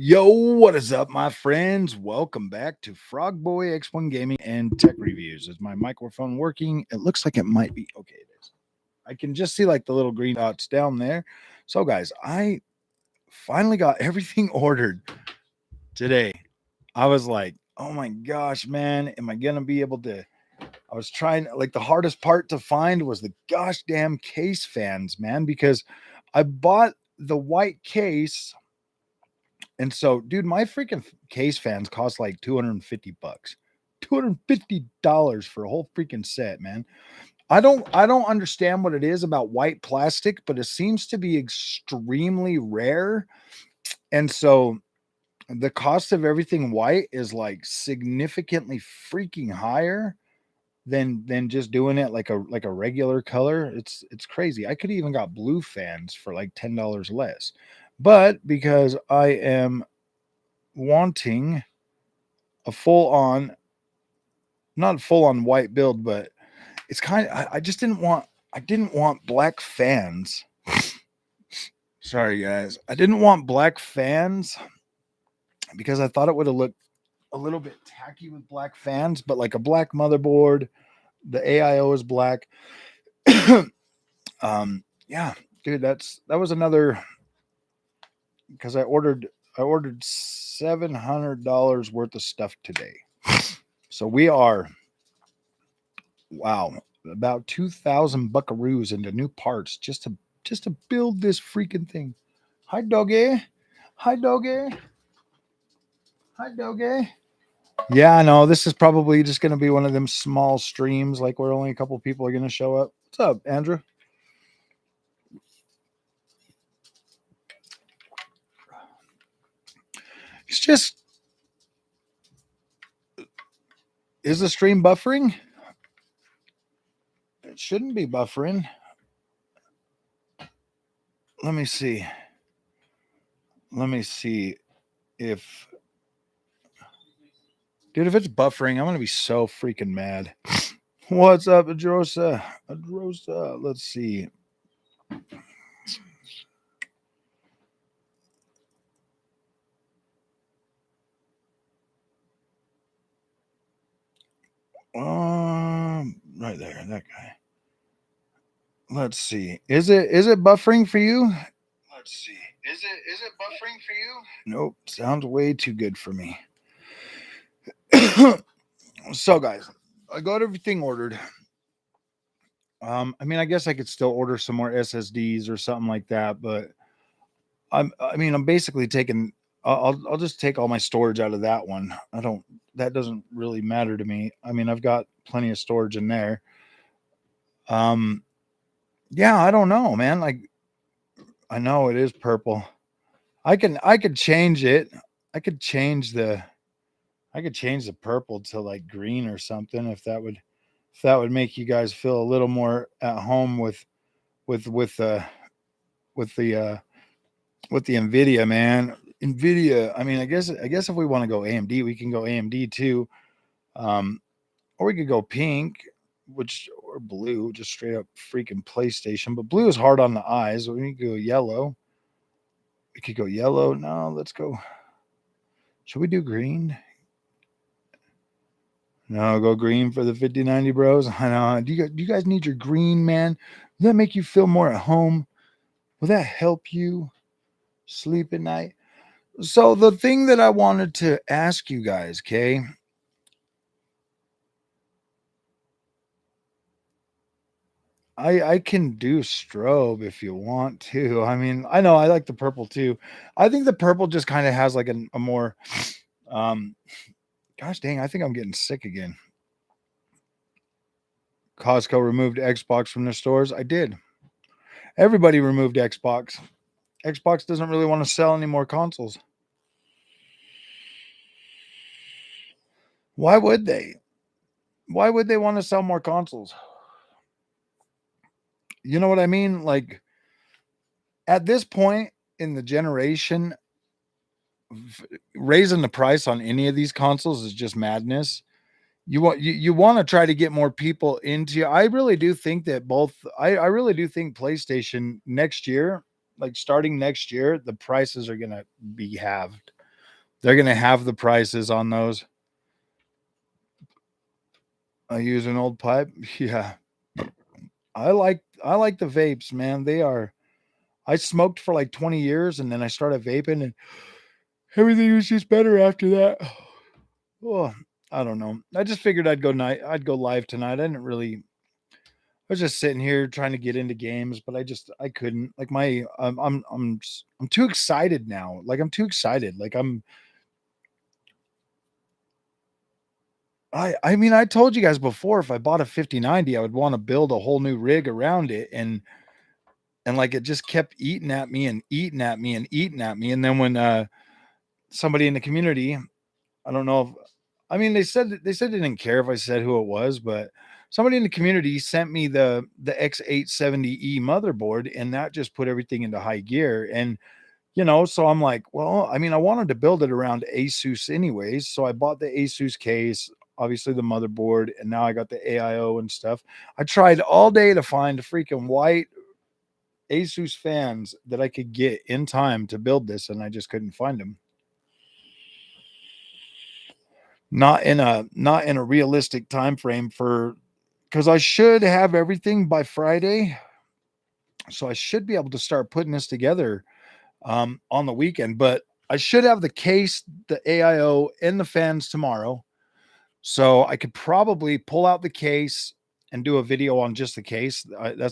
Yo, what is up, my friends? Welcome back to Frog Boy X1 Gaming and Tech Reviews. Is my microphone working? It looks like it might be. Okay, it is. I can just see like the little green dots down there. So, guys, I finally got everything ordered today. I was like, oh my gosh, man, am I gonna be able to? I was trying, like, the hardest part to find was the gosh damn case fans, man, because I bought the white case. And so, dude, my freaking case fans cost like 250 bucks. $250 for a whole freaking set, man. I don't understand what it is about white plastic, but it seems to be extremely rare. And so the cost of everything white is like significantly freaking higher than just doing it like a regular color. It's crazy. I could even got blue fans for like $10 less. But because I am wanting a full on, not full on white build, but it's kind of, I just I didn't want black fans. Sorry guys. I didn't want black fans because I thought it would have looked a little bit tacky with black fans, but like a black motherboard, the AIO is black. Yeah, dude, that was another, because I ordered $700 worth of stuff today. So we are, wow, about 2,000 buckaroos into new parts just to build this freaking thing. Hi doggy. Hi doggy. Hi doggy. Yeah, I know this is probably just going to be one of them small streams, like where only a couple people are going to show up. What's up, Andrew? It's just, is the stream buffering? It shouldn't be buffering. Let me see. Let me see if, dude, if it's buffering, I'm going to be so freaking mad. What's up, Adrosa? Adrosa, let's see. Right there, that guy. Let's see. Is it buffering for you? Let's see. Is it buffering for you? Nope. Sounds way too good for me. So guys, I got everything ordered. I mean, I guess I could still order some more SSDs or something like that, but I'm basically taking, I'll just take all my storage out of that one. That doesn't really matter to me. I mean, I've got plenty of storage in there. Yeah, I don't know, man. Like, I know it is purple. I could change it. I could change the purple to like green or something if that would make you guys feel a little more at home with the NVIDIA, man. NVIDIA, I mean, I guess if we want to go AMD, we can go AMD too. Or we could go pink, or blue, just straight up freaking PlayStation. But blue is hard on the eyes. We could go yellow. We could go yellow. No, let's go. Should we do green? No, go green for the 5090 bros. I know. Do you guys need your green, man? Will that make you feel more at home? Will that help you sleep at night? So the thing that I wanted to ask you guys, okay? I can do strobe if you want to. I mean, I know I like the purple too. I think the purple just kind of has like a more, gosh dang, I think I'm getting sick again. Costco removed Xbox from their stores. I did. Everybody removed Xbox. Xbox doesn't really want to sell any more consoles. Why would they? Why would they want to sell more consoles? You know what I mean? Like, at this point in the generation, raising the price on any of these consoles is just madness. You want to try to get more people into. I really do think that I really do think PlayStation next year, like starting next year, the prices are gonna be halved. They're going to have the prices on those. I use an old pipe. Yeah. I like the vapes, man. I smoked for like 20 years and then I started vaping and everything was just better after that. Oh, I don't know. I just figured I'd go live tonight. I didn't really. I was just sitting here trying to get into games, but I couldn't. Like I'm too excited now. Like I'm too excited. I mean, I told you guys before, if I bought a 5090, I would want to build a whole new rig around it, and like it just kept eating at me and eating at me and eating at me. And then when somebody in the community, I don't know if, I mean, they didn't care if I said who it was, but somebody in the community sent me the X870E motherboard, and that just put everything into high gear. And so I'm like, well, I mean, I wanted to build it around Asus anyways, so I bought the Asus case, obviously the motherboard, and now I got the AIO and stuff. I tried all day to find freaking white Asus fans that I could get in time to build this, and I just couldn't find them. Not in a realistic time frame because I should have everything by Friday, so I should be able to start putting this together on the weekend. But I should have the case, the AIO, and the fans tomorrow, so I could probably pull out the case and do a video on just the case.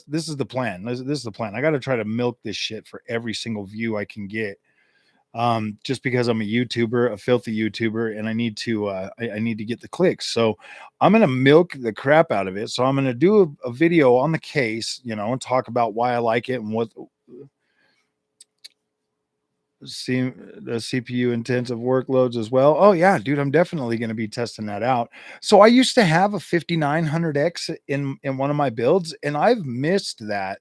This is the plan. This is the plan. I got to try to milk this shit for every single view I can get. Just because I'm a YouTuber, a filthy YouTuber, and I need to I need to get the clicks. So I'm gonna milk the crap out of it. So I'm gonna do a video on the case, and talk about why I like it and what the CPU intensive workloads as well. Oh yeah, dude, I'm definitely going to be testing that out. So I used to have a 5900X in one of my builds, and I've missed that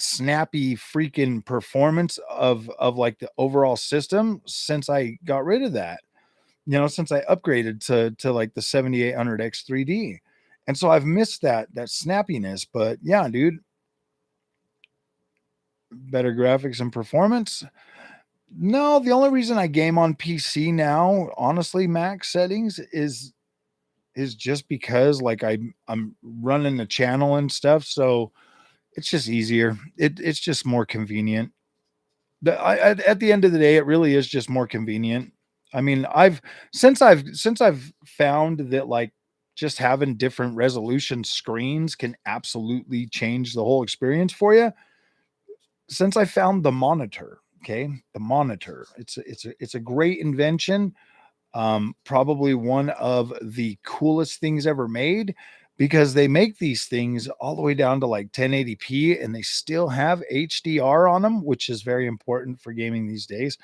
snappy freaking performance of like the overall system since I got rid of that. Since I upgraded to like the 7800X 3D. And so I've missed that snappiness, but yeah, dude, better graphics and performance. No, the only reason I game on PC now, honestly, max settings is just because like I'm running the channel and stuff, so it's just easier. It's just more convenient. At the end of the day, it really is just more convenient. I mean, I've found that like just having different resolution screens can absolutely change the whole experience for you. Since I found the monitor, okay, the monitor, it's a great invention. Probably one of the coolest things ever made, because they make these things all the way down to like 1080p and they still have HDR on them, which is very important for gaming these days.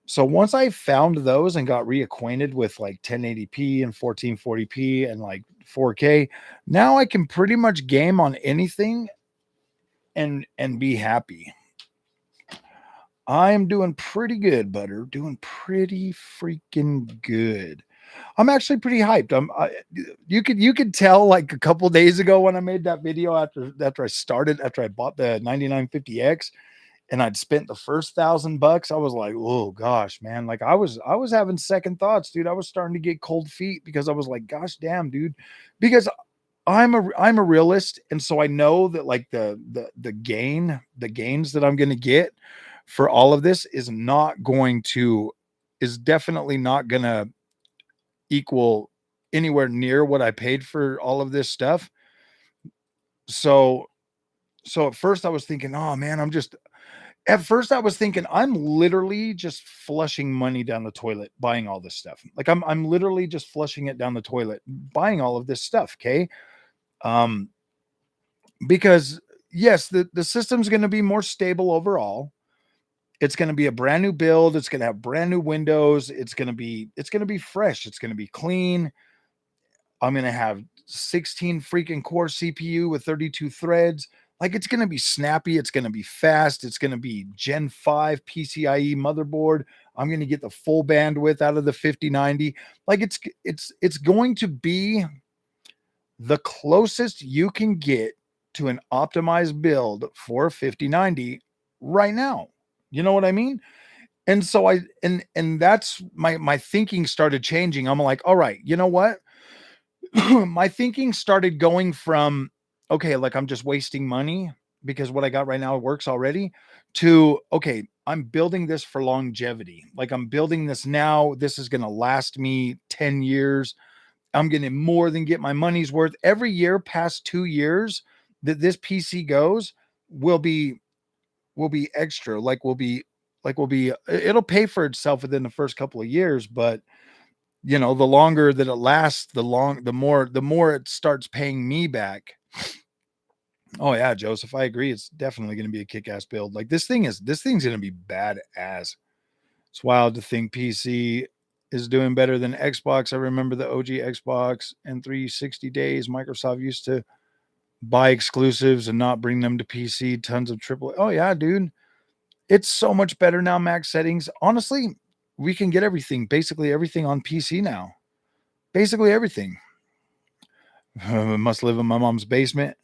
So once I found those and got reacquainted with like 1080p and 1440p and like 4K, now I can pretty much game on anything and be happy. I'm doing pretty good, Butter. Doing pretty freaking good. I'm actually pretty hyped. You could tell like a couple days ago when I made that video after I bought the 9950X and I'd spent the first $1,000. I was like, oh gosh, man. Like I was having second thoughts, dude. I was starting to get cold feet because I was like, gosh damn, dude. Because I'm a realist, and so I know that like the gains that I'm gonna get for all of this is definitely not gonna equal anywhere near what I paid for all of this stuff. So at first I was thinking, oh man, I'm literally just flushing money down the toilet buying all this stuff. Like I'm literally just flushing it down the toilet buying all of this stuff. Okay. Um, because yes, the system's going to be more stable overall. It's going to be a brand new build. It's going to have brand new windows. It's going to be fresh. It's going to be clean. I'm going to have 16 freaking core CPU with 32 threads. Like it's going to be snappy. It's going to be fast. It's going to be Gen 5 PCIe motherboard. I'm going to get the full bandwidth out of the 5090. Like it's going to be the closest you can get to an optimized build for 5090 right now. You know what I mean? And so and that's my thinking started changing. I'm like, all right, you know what? My thinking started going from, okay, like I'm just wasting money because what I got right now works already, to, okay, I'm building this for longevity. Like I'm building this now. This is going to last me 10 years. I'm going to more than get my money's worth. Every year past 2 years that this PC goes will be extra. It'll pay for itself within the first couple of years, but the longer that it lasts, the more it starts paying me back. Oh yeah, Joseph, I agree. It's definitely going to be a kick-ass build. Like this thing's going to be badass. It's wild to think PC is doing better than Xbox. I remember the OG Xbox and 360 days. Microsoft used to buy exclusives and not bring them to PC. Tons of triple. Oh yeah, dude. It's so much better now, max settings. Honestly, we can get basically everything on PC now. Basically everything. Must live in my mom's basement.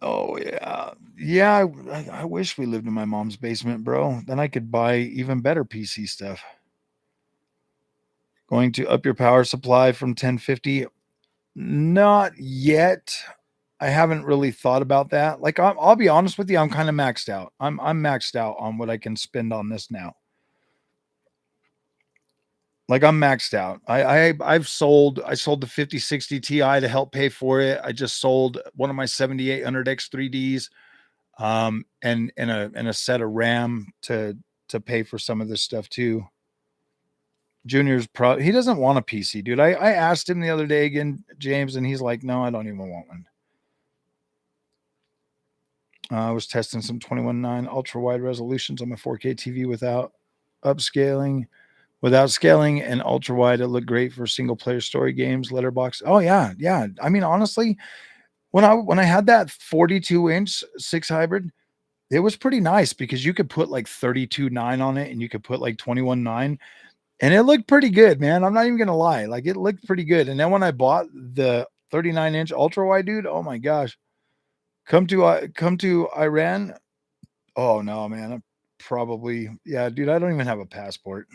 Oh yeah, yeah. I wish we lived in my mom's basement, bro. Then I could buy even better PC stuff. Going to up your power supply from 1050? Not yet. I haven't really thought about that. Like I'll be honest with you, I'm kind of maxed out. I'm maxed out on what I can spend on this now. Like I'm maxed out. I sold the 5060 Ti to help pay for it. I just sold one of my 7800X 3Ds and a set of RAM to pay for some of this stuff too. Junior's he doesn't want a PC, dude. I asked him the other day again, James, and he's like, "No, I don't even want one." I was testing some 21.9 ultra wide resolutions on my 4K TV without upscaling. Without scaling and ultra wide, it looked great for single player story games, letterbox. Oh yeah, yeah. I mean, honestly, when I had that 42-inch 6 hybrid, it was pretty nice because you could put like 32.9 on it and you could put like 21.9 and it looked pretty good, man. I'm not even gonna lie. Like it looked pretty good. And then when I bought the 39-inch ultra wide, dude, oh my gosh. Come to Iran. Oh no, man. I'm probably, yeah, dude. I don't even have a passport.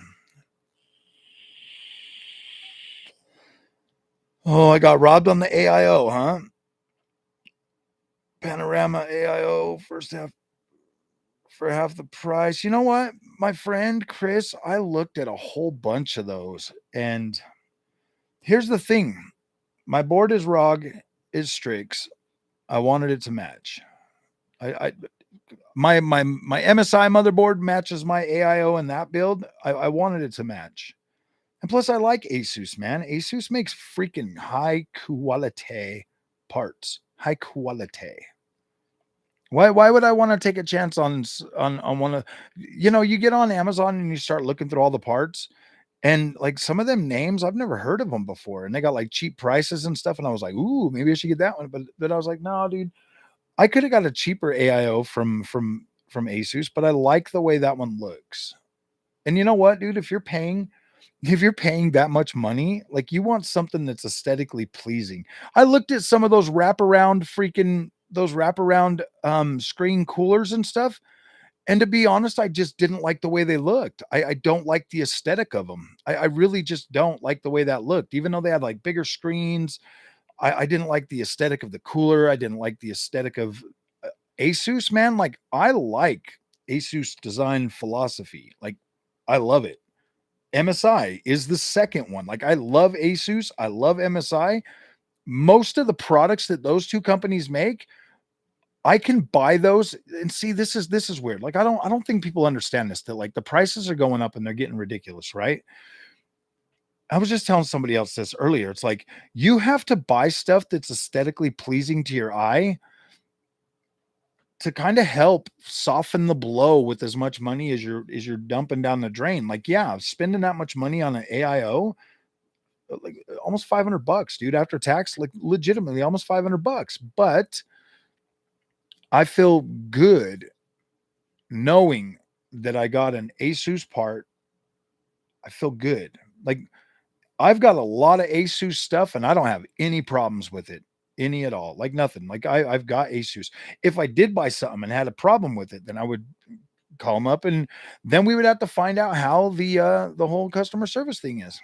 Oh, I got robbed on the AIO, huh? Panorama AIO first half for half the price. You know what, my friend Chris, I looked at a whole bunch of those, and here's the thing: my board is ROG, is Strix. I wanted it to match. I my MSI motherboard matches my AIO in that build. I wanted it to match, and plus I like Asus, man. Asus makes freaking high quality parts, high quality. Why would I want to take a chance on one of, you get on Amazon and you start looking through all the parts, and like some of them names I've never heard of them before, and they got like cheap prices and stuff, and I was like, ooh, maybe I should get that one, but I was like, no, dude, I could have got a cheaper AIO from Asus, but I like the way that one looks. And you know what, dude, if you're paying that much money, like you want something that's aesthetically pleasing. I looked at some of those wraparound screen coolers and stuff. And to be honest, I just didn't like the way they looked. I don't like the aesthetic of them. I really just don't like the way that looked, even though they had like bigger screens. I didn't like the aesthetic of the cooler. I didn't like the aesthetic of Asus, man. Like I like Asus design philosophy. Like I love it. MSI is the second one. Like I love Asus, I love MSI. Most of the products that those two companies make, I can buy those and see this is weird. Like I don't think people understand this, that like the prices are going up and they're getting ridiculous, right? I was just telling somebody else this earlier. It's like you have to buy stuff that's aesthetically pleasing to your eye to kind of help soften the blow with as much money as you're dumping down the drain. Like, yeah, spending that much money on an AIO, like almost $500, dude, after tax, like legitimately almost $500. But I feel good knowing that I got an Asus part. I feel good. Like I've got a lot of Asus stuff and I don't have any problems with it. any at all, like nothing. Like I've got Asus. If I did buy something and had a problem with it, then I would call them up, and then we would have to find out how the whole customer service thing is.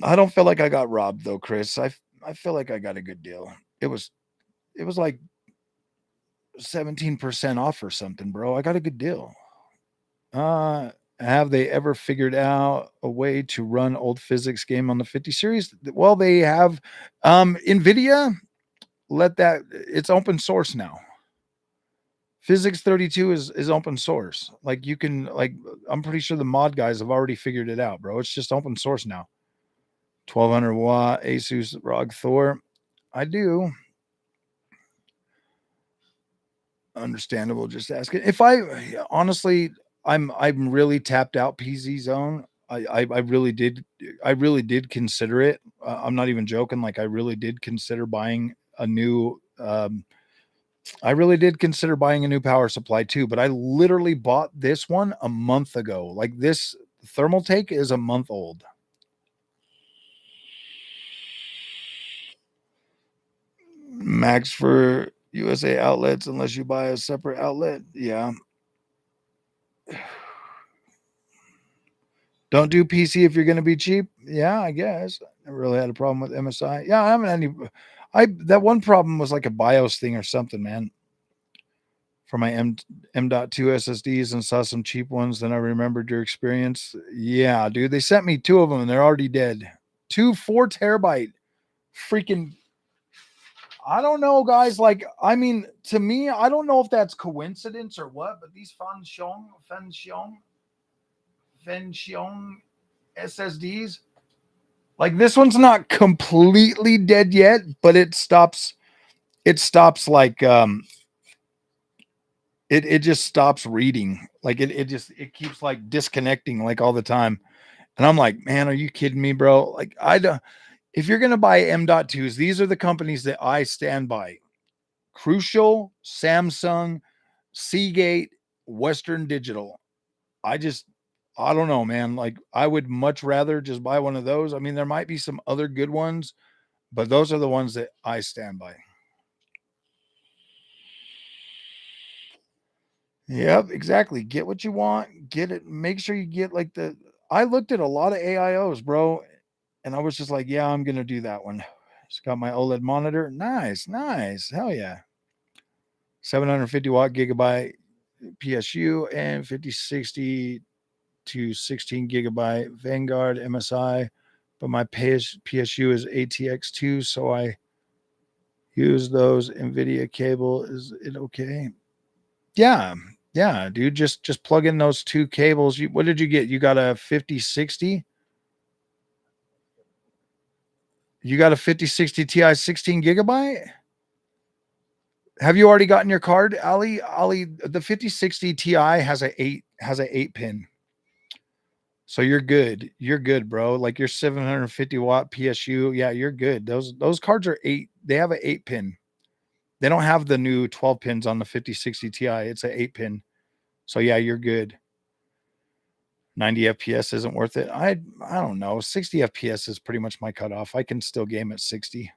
I don't feel like I got robbed though, Chris. I feel like I got a good deal. It was like 17% off or something, bro. I got a good deal. Have they ever figured out a way to run old physics game on the 50 series? Well, they have. NVIDIA let that, it's open source now. Physics 32 is open source. Like you can, like, I'm pretty sure the mod guys have already figured it out, bro. It's just open source now. 1200 watt Asus ROG Thor. I do. Understandable. Just asking. If I honestly, I'm really tapped out PZ zone. I really did. I really did consider it. I'm not even joking. Like I really did consider buying a new. I really did consider buying a new power supply too, but I literally bought this one a month ago. Like this thermal take is a month old. Max for USA outlets unless you buy a separate outlet. Yeah. Don't do PC if you're going to be cheap. Yeah, I guess. Never really had a problem with MSI. Yeah, I haven't any. That one problem was like a BIOS thing or something, man. For my M.2 SSDs and saw some cheap ones. Then I remembered your experience. Yeah, dude. They sent me 2 of them and they're already dead. 2 4 terabyte freaking. I don't know, guys. Like, I mean, to me, I don't know if that's coincidence or what, but these Fenxiong SSDs, like this one's not completely dead yet, but it stops like it just stops reading. Like it keeps like disconnecting like all the time. And I'm like, man, are you kidding me, bro? Like I don't, if you're gonna buy M.2s, these are the companies that I stand by. Crucial, Samsung, Seagate, Western Digital. I don't know, man. Like I would much rather just buy one of those. I mean, there might be some other good ones, but those are the ones that I stand by. Yep, exactly. Get what you want, get it. Make sure you get like I looked at a lot of AIOs, bro, and I was just like, yeah, I'm gonna do that one. It's got my OLED monitor. Nice, nice. Hell yeah. 750 watt gigabyte PSU and 5060 to 16 gigabyte Vanguard MSI, but my PSU is ATX2, so I use those NVIDIA cable. Is it okay? Yeah, yeah, dude. Just plug in those 2 cables. What did you get? You got a 5060? You got a 5060 Ti 16 gigabyte? Have you already gotten your card, Ali? Ali, the 5060 Ti has a 8 pin. So you're good. You're good, bro. Like your 750 watt PSU. Yeah, you're good. Those cards are 8. They have an 8 pin. They don't have the new 12 pins on the 5060 Ti. It's an 8 pin. So yeah, you're good. 90 FPS isn't worth it. I don't know. 60 FPS is pretty much my cutoff. I can still game at 60.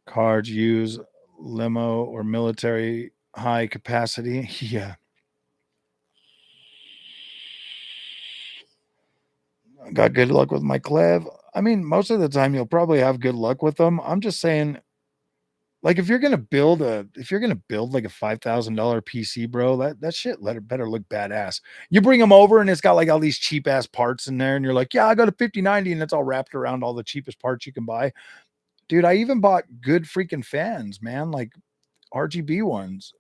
Cards use limo or military high capacity. Yeah. Got good luck with my Clev. I mean, most of the time you'll probably have good luck with them. I'm just saying, like, if you're gonna build like a $5,000 PC, bro, that shit better look badass. You bring them over and it's got like all these cheap ass parts in there, and you're like, yeah, I got a 5090, and it's all wrapped around all the cheapest parts you can buy. Dude, I even bought good freaking fans, man, like RGB ones.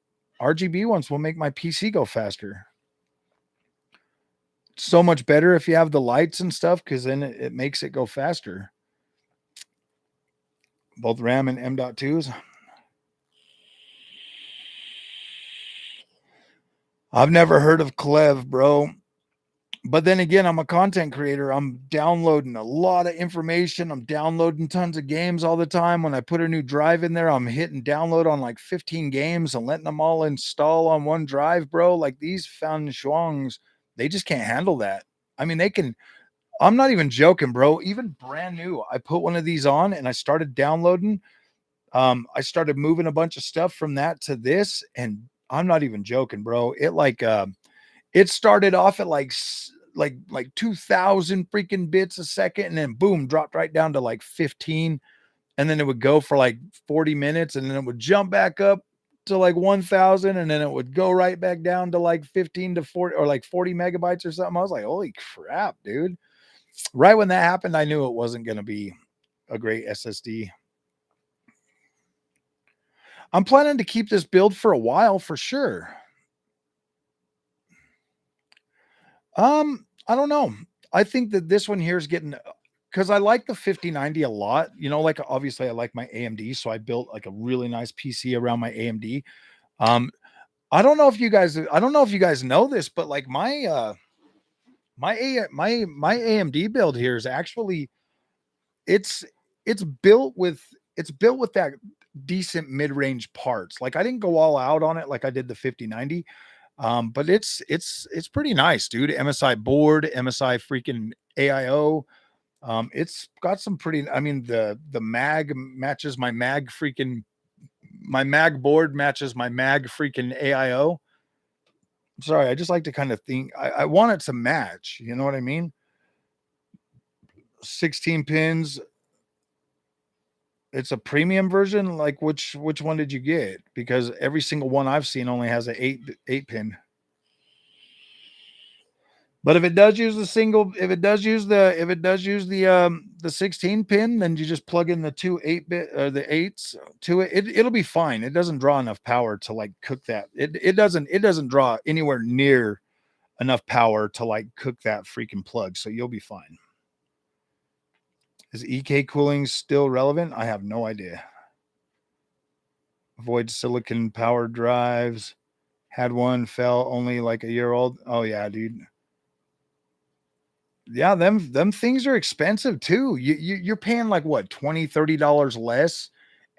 RGB ones will make my PC go faster. So much better if you have the lights and stuff, because then it makes it go faster. Both RAM and M.2s. I've never heard of Clev, bro. But then again, I'm a content creator. I'm downloading a lot of information. I'm downloading tons of games all the time. When I put a new drive in there, I'm hitting download on like 15 games and letting them all install on one drive, bro. Like these Fan Shuangs, they just can't handle that. I mean, they can. I'm not even joking, bro. Even brand new, I put one of these on and I started downloading. I started moving a bunch of stuff from that to this, and I'm not even joking, bro. It started off at like 2000 freaking bits a second, and then boom, dropped right down to like 15, and then it would go for like 40 minutes, and then it would jump back up to like 1000, and then it would go right back down to like 15 to 40 or like 40 megabytes or something. I was like, holy crap, dude. Right when that happened, I knew it wasn't going to be a great SSD. I'm planning to keep this build for a while for sure. I don't know. I think that this one here is getting, because I like the 5090 a lot. You know, like obviously I like my AMD, so I built like a really nice PC around my AMD. Um, I don't know if you guys know this, but like my AMD build here is actually it's it's built with that decent mid-range parts. Like I didn't go all out on it like I did the 5090. But it's pretty nice, dude. MSI board, MSI freaking AIO. It's got some pretty, I mean, the mag matches my mag board matches my mag freaking AIO. Sorry, I just like to kind of think I want it to match, you know what I mean? 16 pins. It's a premium version. Like which one did you get? Because every single one I've seen only has a eight pin. But if it does use if it does use the 16 pin, then you just plug in the two 8-bit or the eights to it. It'll be fine. It doesn't draw enough power to like cook that. It doesn't draw anywhere near enough power to like cook that freaking plug. So you'll be fine. Is EK cooling still relevant? I have no idea. Avoid silicon power drives. Had one, fell only like a year old. Oh yeah, dude. Yeah, them things are expensive too. You're paying like what, $20-$30 less,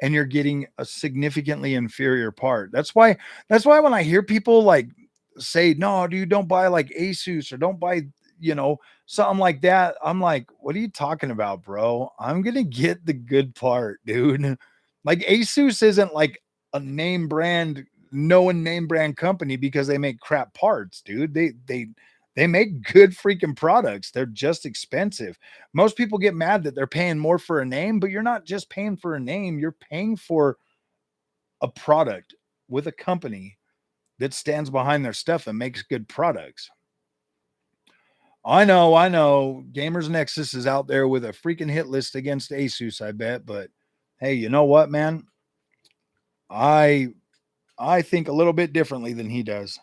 and you're getting a significantly inferior part. That's why when I hear people like say, no, dude, don't buy like Asus or don't buy, you know, something like that. I'm like, what are you talking about, bro? I'm gonna get the good part, dude. Like Asus isn't like a known name brand company because they make crap parts, dude. They make good freaking products. They're just expensive. Most people get mad that they're paying more for a name, but you're not just paying for a name, you're paying for a product with a company that stands behind their stuff and makes good products. I know. Gamers Nexus is out there with a freaking hit list against Asus, I bet, but hey, you know what, man? I I think a little bit differently than he does.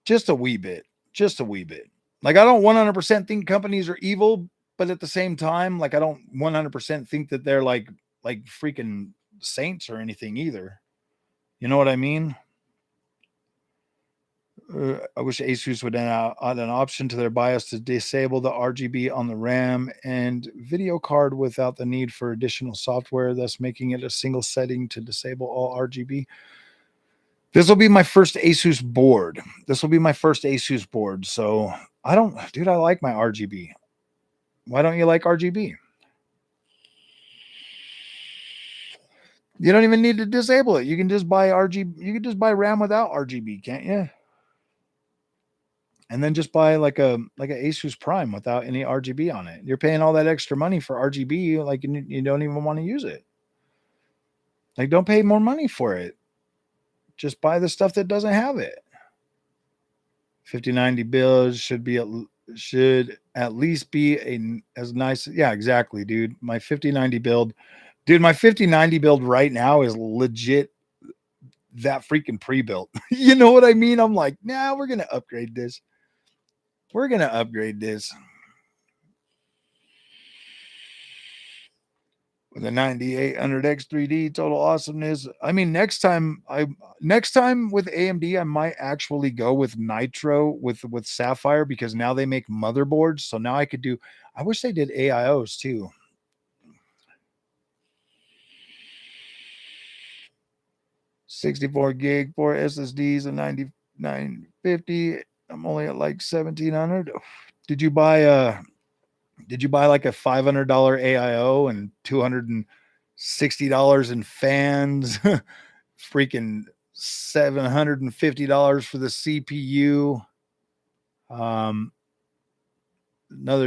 Just a wee bit. Just a wee bit. Like I don't 100% think companies are evil, but at the same time, like I don't 100% think that they're like freaking saints or anything either. You know what I mean? I wish Asus would add an option to their BIOS to disable the RGB on the RAM and video card without the need for additional software, thus making it a single setting to disable all RGB. This will be my first Asus board. So I like my RGB. Why don't you like RGB? You don't even need to disable it. You can just buy RGB. You can just buy RAM without RGB, can't you? And then just buy like a Asus Prime without any RGB on it. You're paying all that extra money for RGB, like you don't even want to use it. Like, don't pay more money for it. Just buy the stuff that doesn't have it. 5090 builds should at least be as nice. Yeah, exactly, dude. My 5090 build, my 5090 build right now is legit that freaking pre-built. You know what I mean? I'm like, nah, we're gonna upgrade this. We're gonna upgrade this with a 9800X 3D total awesomeness. I mean, next time with AMD, I might actually go with Nitro with Sapphire because now they make motherboards. So now I could do. I wish they did AIOs too. 64 gig, 4 SSDs, and 9950. I'm only at like 1700. Did you buy like a $500 AIO and $260 in fans? Freaking $750 for the CPU. Another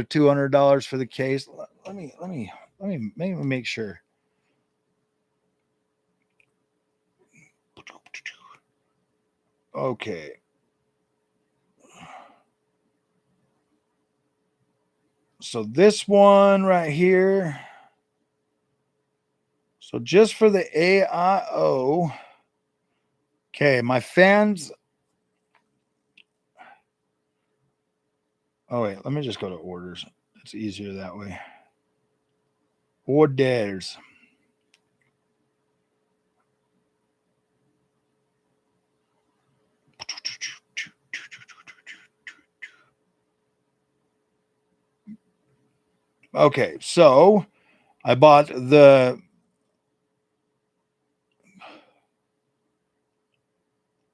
$200 for the case. Let me make sure. Okay. So this one right here. So just for the AIO. Okay, my fans. Oh, wait. Let me just go to orders. It's easier that way. Orders. Okay, so I bought the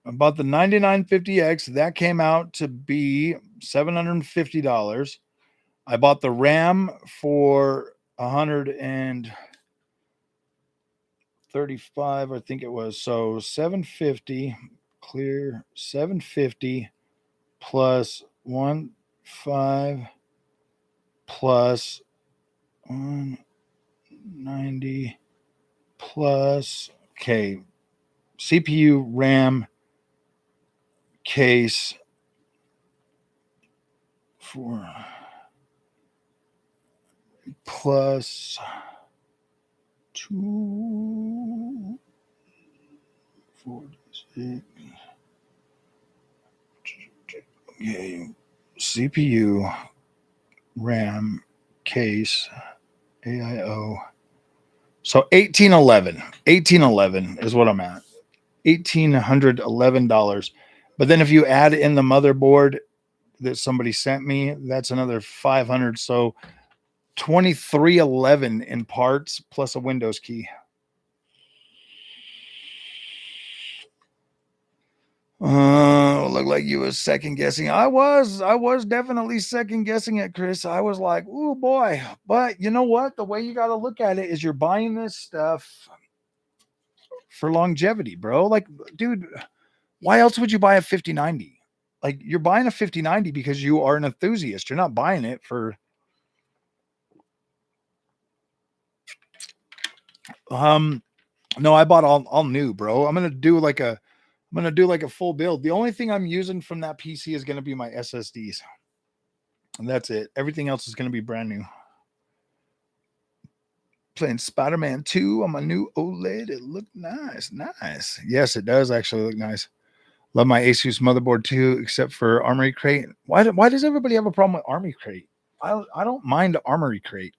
9950X. That came out to be $750. I bought the RAM for $135, I think it was. So 750 clear, 750 plus 15 plus 190 plus, okay, CPU, RAM, case for plus 246. Okay, CPU, RAM, case, AIO. So 1811 is what I'm at. $1,811. But then if you add in the motherboard that somebody sent me, that's another 500. So 2311 in parts plus a Windows key. Look like you was second guessing. I was definitely second guessing it, Chris. I was like, oh boy. But you know what? The way you got to look at it is you're buying this stuff for longevity, bro. Like, dude, why else would you buy a 5090? Like, you're buying a 5090 because you are an enthusiast. You're not buying it for no, I bought all new, bro. I'm gonna do like a full build. The only thing I'm using from that PC is gonna be my SSDs. And that's it. Everything else is gonna be brand new. Playing Spider-Man 2 on my new OLED. It looked nice. Nice. Yes, it does actually look nice. Love my Asus motherboard too, except for Armory Crate. Why does everybody have a problem with Armory Crate? I don't mind Armory Crate.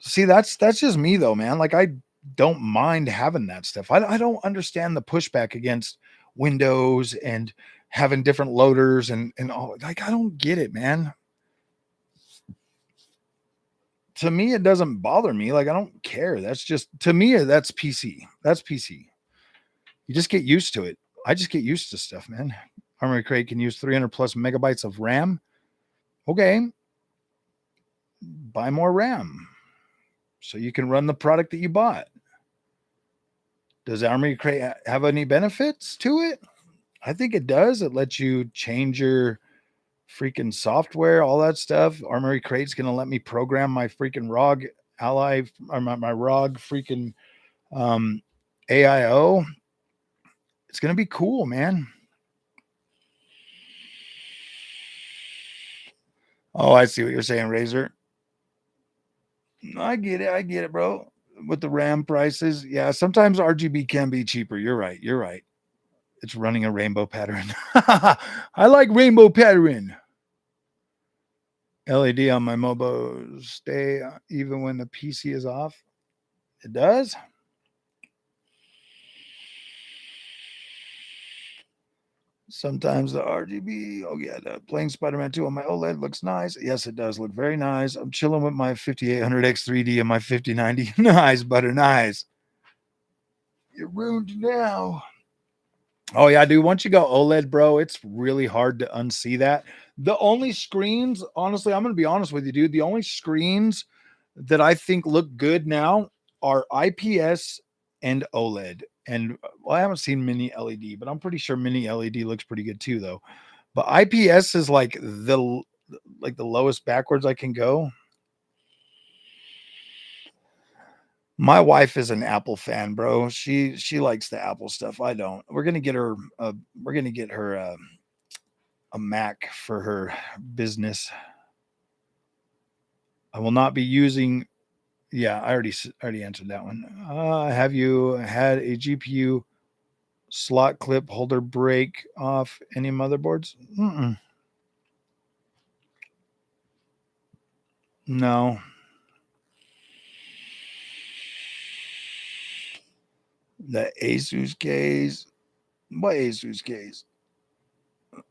See, that's just me though, man. Like, I don't mind having that stuff. I don't understand the pushback against Windows and having different loaders and all. Like, I don't get it, man. To me, it doesn't bother me. Like, I don't care. That's just, to me, that's PC. That's PC. You just get used to it. I just get used to stuff, man. Armory Crate can use 300 plus megabytes of RAM. Okay. Buy more RAM so you can run the product that you bought. Does Armory Crate have any benefits to it? I think it does. It lets you change your freaking software, all that stuff. Armory Crate's going to let me program my freaking ROG Ally, or my ROG freaking AIO. It's going to be cool, man. Oh, I see what you're saying, Razer. I get it, bro. With the RAM prices, yeah, sometimes RGB can be cheaper. You're right. It's running a rainbow pattern. I like rainbow pattern. LED on my MOBO stay even when the PC is off. It does. Sometimes the RGB. Oh yeah, the playing Spider-Man 2 on my OLED looks nice. Yes, it does look very nice. I'm chilling with my 5800X 3D and my 5090. Nice, butter, nice. You're ruined now. Oh yeah, dude. Once you go OLED, bro, it's really hard to unsee that. The only screens, honestly, I'm gonna be honest with you, dude. The only screens that I think look good now are IPS and OLED. And well, I haven't seen mini LED, but I'm pretty sure mini LED looks pretty good too, though. But IPS is like the lowest backwards I can go. My wife is an Apple fan, bro. She likes the Apple stuff. I don't. We're gonna get her a Mac for her business. I will not be using. Yeah, I already answered that one. Have you had a GPU slot clip holder break off any motherboards? Mm-mm. No. The Asus case. What Asus case?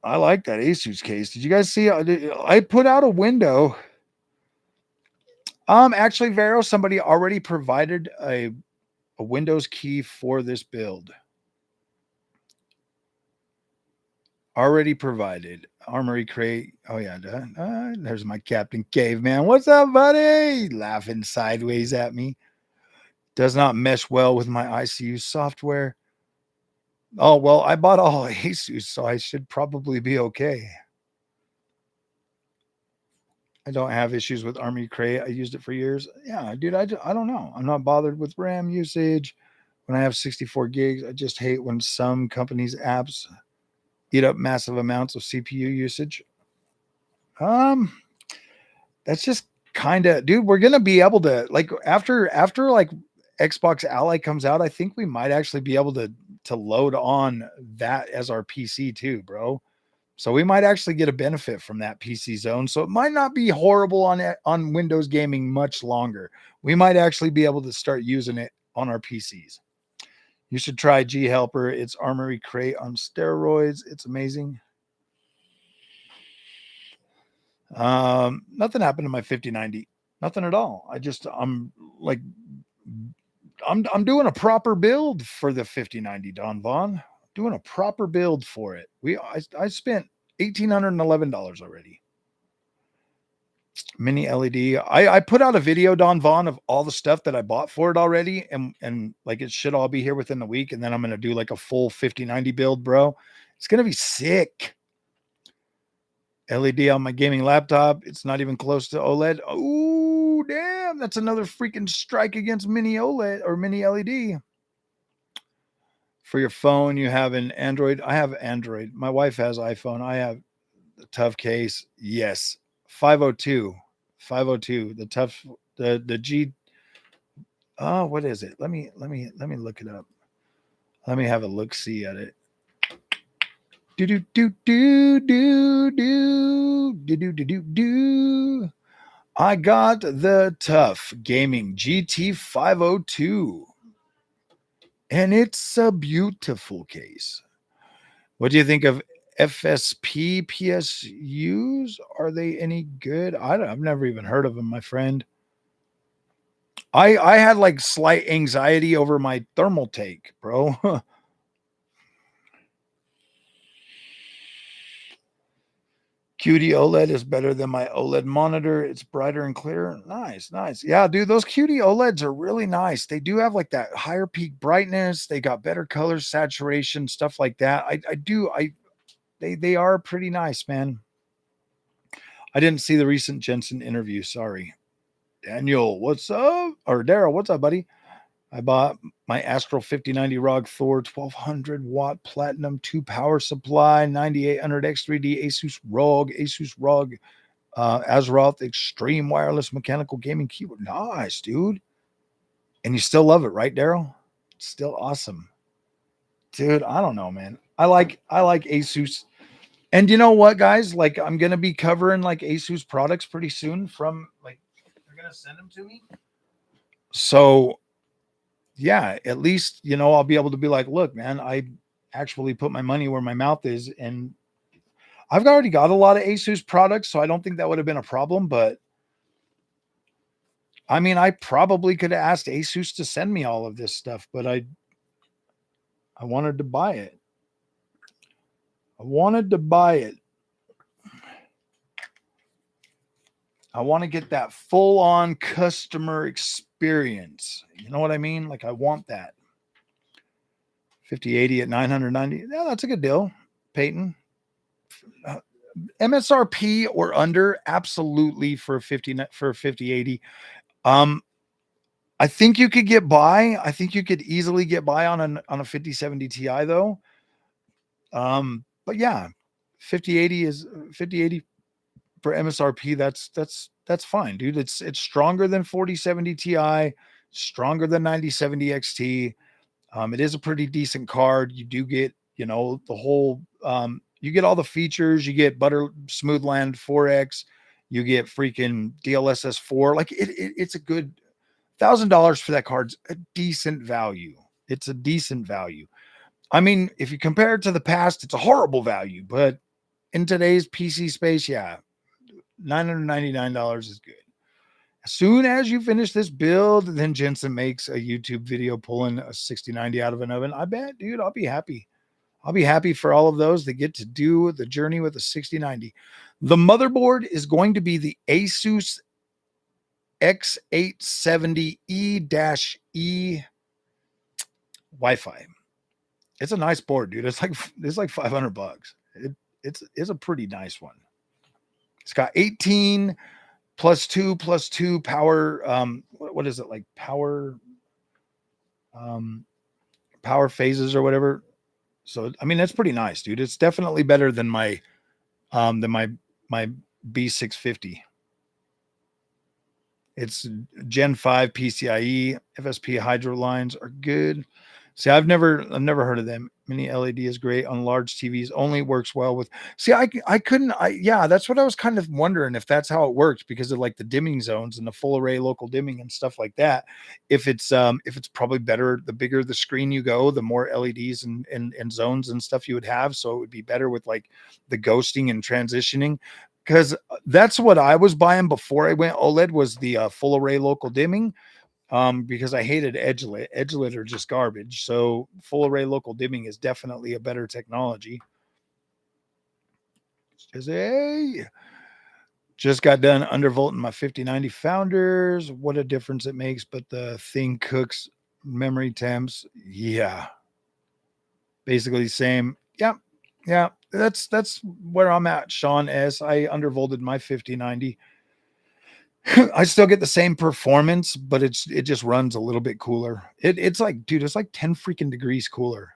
I like that Asus case. Did you guys see? I put out a window. Actually, Vero, somebody already provided a Windows key for this build. Already provided. Armory crate. Oh yeah, there's my Captain Caveman. What's up, buddy? Laughing sideways at me. Does not mesh well with my ICU software. Oh well, I bought all Asus, so I should probably be okay. I don't have issues with Armory crate. I used it for years. Yeah, dude, I don't know. I'm not bothered with RAM usage. When I have 64 gigs, I just hate when some companies' apps eat up massive amounts of CPU usage. Um, that's just kind of, dude, we're gonna be able to, like, after like Xbox Ally comes out, I think we might actually be able to load on that as our PC too, bro. So we might actually get a benefit from that PC zone. So it might not be horrible on Windows gaming much longer. We might actually be able to start using it on our PCs. You should try G Helper. It's Armory Crate on steroids. It's amazing. Nothing happened to my 5090. Nothing at all. I'm like I'm doing a proper build for the 5090, Don Vaughn. Doing a proper build for it. I spent $1,811 already. Mini LED. I put out a video, Don Vaughn, of all the stuff that I bought for it already, and like it should all be here within the week. And then I'm gonna do like a full 5090 build, bro. It's gonna be sick. LED on my gaming laptop. It's not even close to OLED. Oh, damn. That's another freaking strike against mini OLED or mini LED. For your phone, you have an Android. I have Android. My wife has iPhone. I have the tough case. Yes. 502. 502. The tough the G. Oh, what is it? Let me look it up. Let me have a look see at it. Do do do do do do do do do do do. I got the Tough Gaming GT 502, and it's a beautiful case. What do you think of FSP PSUs? Are they any good? I've never even heard of them, my friend. I had like slight anxiety over my thermal take, bro. QD OLED is better than my OLED monitor. It's brighter and clearer. Nice, nice. Yeah, dude, those QD OLEDs are really nice. They do have like that higher peak brightness. They got better color saturation, stuff like that. They are pretty nice, man. I didn't see the recent Jensen interview. Sorry. Daniel, what's up? Or Daryl, what's up, buddy? I bought my Astral 5090 ROG Thor 1200 watt platinum 2 power supply, 9800 X3D Asus ROG Azeroth Extreme Wireless Mechanical Gaming Keyboard. Nice, dude. And you still love it, right, Daryl? Still awesome. Dude, I don't know, man. I like Asus. And you know what, guys? Like I'm gonna be covering like Asus products pretty soon from like they're gonna send them to me. So yeah, at least I'll be able to be like, look, man, I actually put my money where my mouth is, and I've already got a lot of Asus products, so I don't think that would have been a problem. But I mean, I probably could have asked Asus to send me all of this stuff, but I wanted to buy it. I wanted to buy it. I want to get that full on customer experience. You know what I mean? Like, I want that. 5080 at 990. Yeah, that's a good deal. Peyton. MSRP or under, absolutely for 5080. I think you could get by. I think you could easily get by on a 5070 Ti though. But yeah, 5080 for MSRP. That's fine, dude. It's stronger than 4070 Ti, stronger than 9070 XT. It is a pretty decent card. You do get, the whole, you get all the features. You get Smoothland 4X. You get freaking DLSS 4. Like it's a good $1,000 for that card's a decent value. It's a decent value. I mean, if you compare it to the past, it's a horrible value, but in today's PC space, yeah, $999 is good. As soon as you finish this build, then Jensen makes a YouTube video pulling a 6090 out of an oven. I bet, dude, I'll be happy. I'll be happy for all of those that get to do the journey with a 6090. The motherboard is going to be the Asus X870E-E Wi-Fi. It's a nice board, dude. It's like $500. It's a pretty nice one. It's got 18 plus 2 power. What is it, like power phases or whatever? So I mean, that's pretty nice, dude. It's definitely better than my B650. It's Gen 5 PCIe. FSP hydro lines are good. See, I've never heard of them. Mini LED is great on large TVs. Only works well with. See, yeah, that's what I was kind of wondering if that's how it works, because of like the dimming zones and the full array local dimming and stuff like that. If it's probably better, the bigger the screen you go, the more LEDs and zones and stuff you would have. So it would be better with like the ghosting and transitioning. Because that's what I was buying before I went OLED, was the full array local dimming. Because I hated edgelit. Edgelit are just garbage. So full array local dimming is definitely a better technology. Just got done undervolting my 5090 Founders. What a difference it makes. But the thing cooks memory temps. Yeah. Basically the same. Yeah. Yeah. That's where I'm at, Sean S. I undervolted my 5090. I still get the same performance, but it just runs a little bit cooler. It's like, dude, it's like 10 freaking degrees cooler.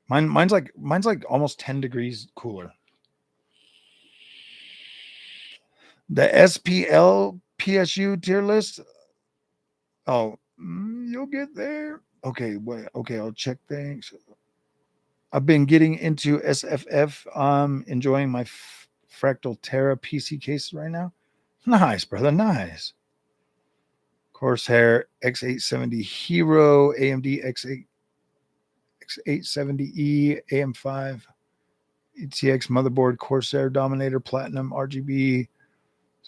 Mine's like almost 10 degrees cooler. The SPL PSU tier list. Oh, you'll get there. Okay, wait. Okay, I'll check things. I've been getting into SFF. Enjoying my Fractal Terra PC case right now. Nice, brother. Nice. Corsair X870 Hero, AMD X870E, AM5, ETX motherboard, Corsair Dominator Platinum, RGB,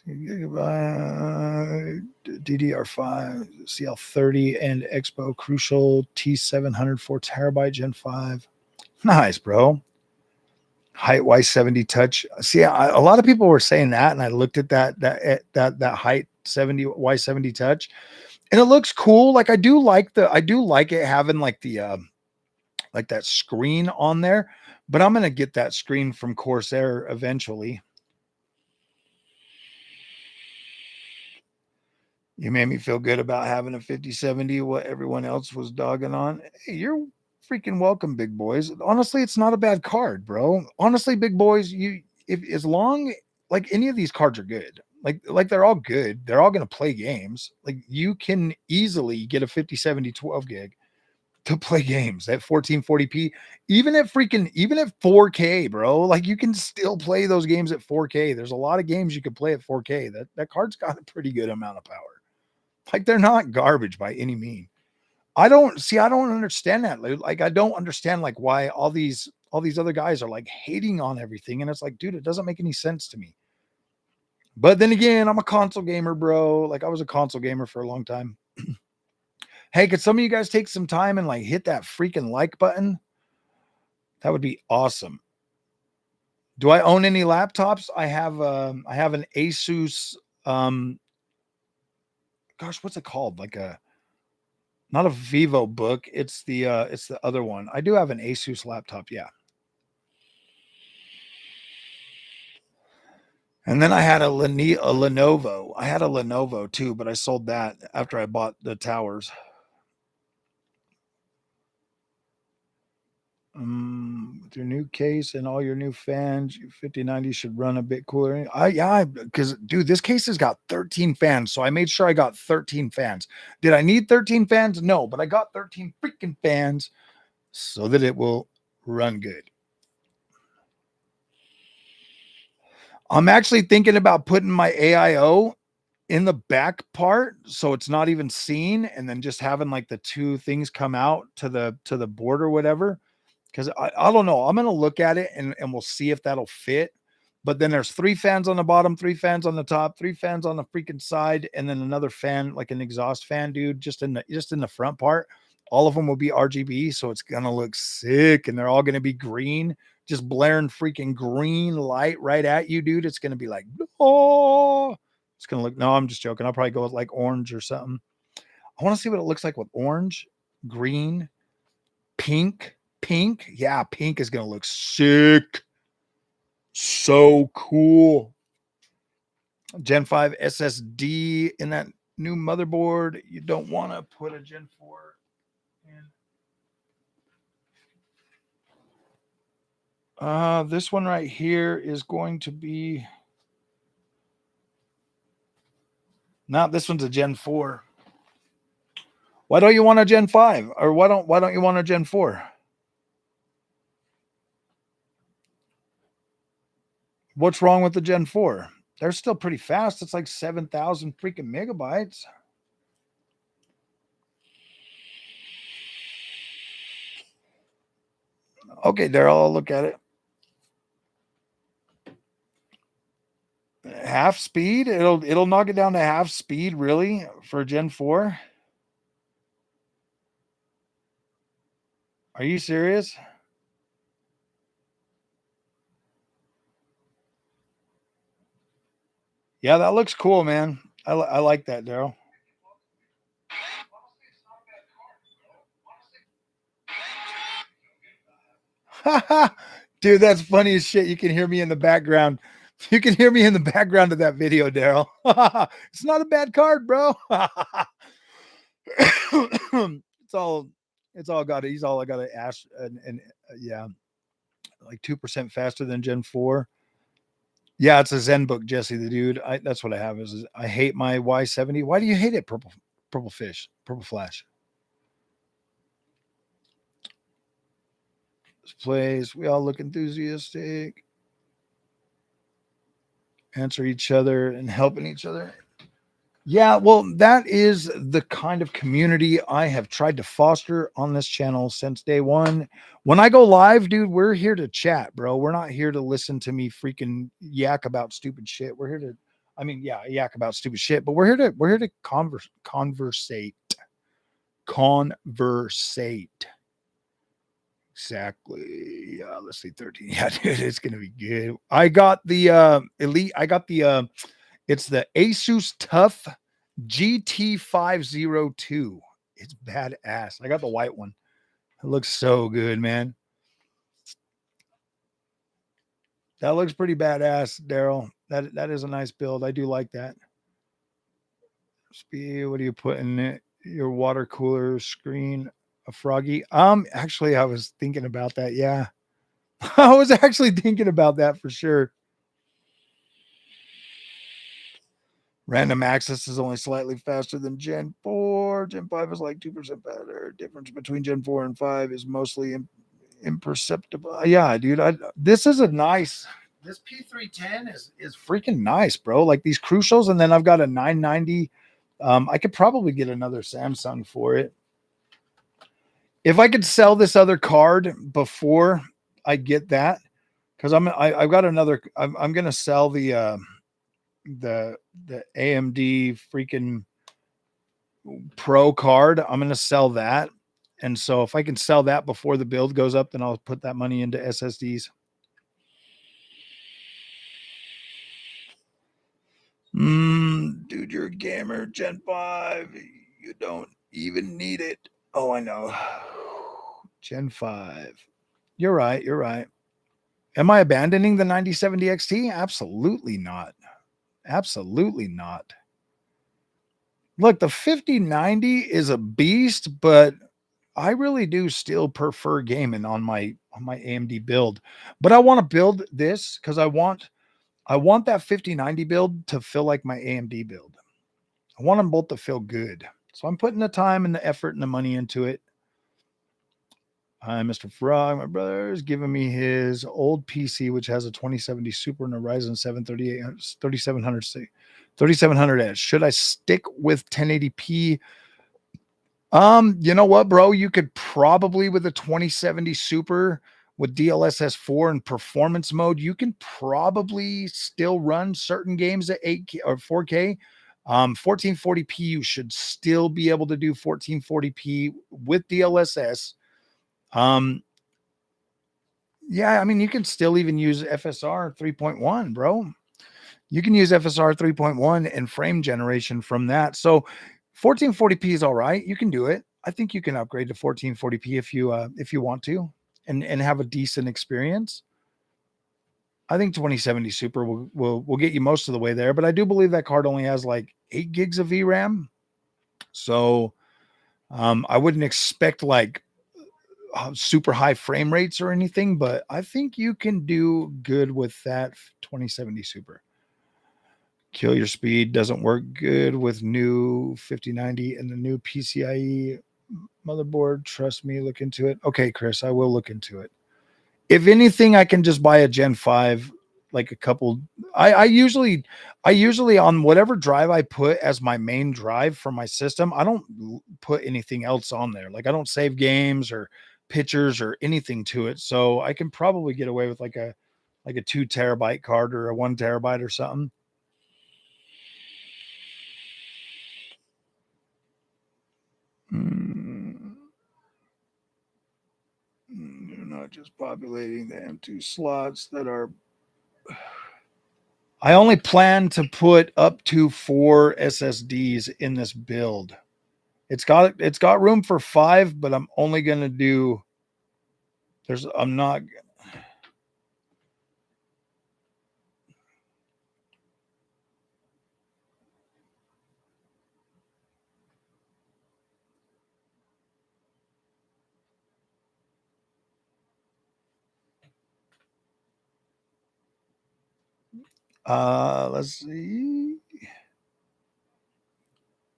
DDR5, CL30, and Expo Crucial T700 4TB Gen 5. Nice, bro. Height Y70 touch. See, a lot of people were saying that, and I looked at that height 70 Y70 touch, and it looks cool. Like I do like it having like the like that screen on there, but I'm gonna get that screen from Corsair eventually. You made me feel good about having a 5070, what everyone else was dogging on. Hey, you're freaking welcome, big boys. Honestly, it's not a bad card, bro. Honestly, big boys, as long like any of these cards are good. Like they're all good. They're all gonna play games. Like you can easily get a 5070 12 gig to play games at 1440p, even at 4K, bro. Like you can still play those games at 4K. There's a lot of games you can play at 4K. That card's got a pretty good amount of power. Like they're not garbage by any mean. I don't understand that. Like I don't understand like why all these other guys are like hating on everything. And it's like, dude, it doesn't make any sense to me. But then again, I'm a console gamer, bro. Like I was a console gamer for a long time. Hey, could some of you guys take some time and like hit that freaking like button? That would be awesome. Do I own any laptops? I have an Asus gosh, what's it called? Like not a Vivo book. It's the other one. I do have an Asus laptop, yeah. And then I had a Lenovo. I had a Lenovo too, but I sold that after I bought the towers. With your new case and all your new fans, your 5090 should run a bit cooler. Because dude, this case has got 13 fans, so I made sure I got 13 fans. Did I need 13 fans? No, but I got 13 freaking fans so that it will run good. I'm actually thinking about putting my AIO in the back part so it's not even seen, and then just having like the two things come out to the board or whatever. Because I don't know. I'm gonna look at it and we'll see if that'll fit. But then there's 3 fans on the bottom, 3 fans on the top, 3 fans on the freaking side, and then another fan, like an exhaust fan, dude, just in the front part. All of them will be RGB, so it's gonna look sick, and they're all gonna be green, just blaring freaking green light right at you, dude. It's gonna be like, oh, it's gonna look. No, I'm just joking. I'll probably go with like orange or something. I want to see what it looks like with orange, green, pink. Pink, yeah, pink is gonna look sick. So cool. Gen 5 SSD in that new motherboard. You don't want to put a Gen 4 in. This one right here is going to be. No, this one's a Gen 4. Why don't you want a Gen 5? Or why don't you want a Gen 4? What's wrong with the Gen 4? They're still pretty fast. It's like 7,000 freaking megabytes. Okay, Daryl, I'll look at it. Half speed? It'll knock it down to half speed, really, for Gen 4? Are you serious? Yeah, that looks cool, man. I like that, Daryl. Dude, that's funny as shit. You can hear me in the background. You can hear me in the background of that video, Daryl. It's not a bad card, bro. it's all got it. He's all I got to ask, and yeah, like 2% faster than Gen 4. Yeah, it's a Zen book, Jesse, the dude. That's what I have. Is I hate my Y70. Why do you hate it, purple flash? Displays. We all look enthusiastic. Answer each other and helping each other. Yeah, well, that is the kind of community I have tried to foster on this channel since day one. When I go live, dude, we're here to chat, bro. We're not here to listen to me freaking yak about stupid shit. We're here to, yak about stupid shit, but we're here to conversate. Exactly. Yeah, let's see, 13. Yeah, dude, it's gonna be good. I got the Elite. I got the it's the Asus Tough GT502. It's badass. I got the white one. It looks so good, man. That looks pretty badass, Daryl. That is a nice build. I do like that. Speed, what do you put in it? Your water cooler screen, a Froggy. Actually, I was thinking about that. Yeah. I was actually thinking about that for sure. Random access is only slightly faster than Gen 4. Gen 5 is like 2% better. Difference between Gen 4 and 5 is mostly imperceptible. Yeah, dude. This is a nice. This P310 is freaking nice, bro. Like these crucials, and then I've got a 990. I could probably get another Samsung for it. If I could sell this other card before I get that, because I've got another. I'm gonna sell the AMD freaking Pro card. I'm gonna sell that, And so if I can sell that before the build goes up, then I'll put that money into SSDs. Dude, you're a gamer, Gen 5. You don't even need it. Oh, I know. Gen 5. You're right. You're right. Am I abandoning the 9070 XT? Absolutely not. Absolutely not. Look, the 5090 is a beast, but I really do still prefer gaming on my AMD build. But I want to build this because I want that 5090 build to feel like my AMD build. I want them both to feel good. So I'm putting the time and the effort and the money into it. Hi, Mr. Frog. My brother is giving me his old PC, which has a 2070 Super and a Ryzen 7 3700X. Should I stick with 1080p? You know what, bro? You could probably, with a 2070 Super with DLSS 4 and performance mode, you can probably still run certain games at 8K or 4K. 1440p, you should still be able to do 1440p with DLSS. Yeah, I mean, you can still even use FSR 3.1, bro. You can use FSR 3.1 and frame generation from that. So 1440p is all right. You can do it. I think you can upgrade to 1440p if you want to and have a decent experience. I think 2070 Super will get you most of the way there, but I do believe that card only has like 8 gigs of VRAM. So I wouldn't expect like super high frame rates or anything, but I think you can do good with that 2070 Super. Kill your speed doesn't work good with new 5090 and the new PCIe motherboard. Trust me, look into it. Okay, Chris, I will look into it. If anything, I can just buy a Gen 5, like a couple. I usually on whatever drive I put as my main drive for my system, I don't put anything else on there. Like I don't save games or pictures or anything to it. So I can probably get away with like a 2 terabyte card or a 1 terabyte or something. You're not just populating the M2 slots that are. I only plan to put up to 4 SSDs in this build. It's got room for 5, but I'm only gonna do. I'm not. Let's see.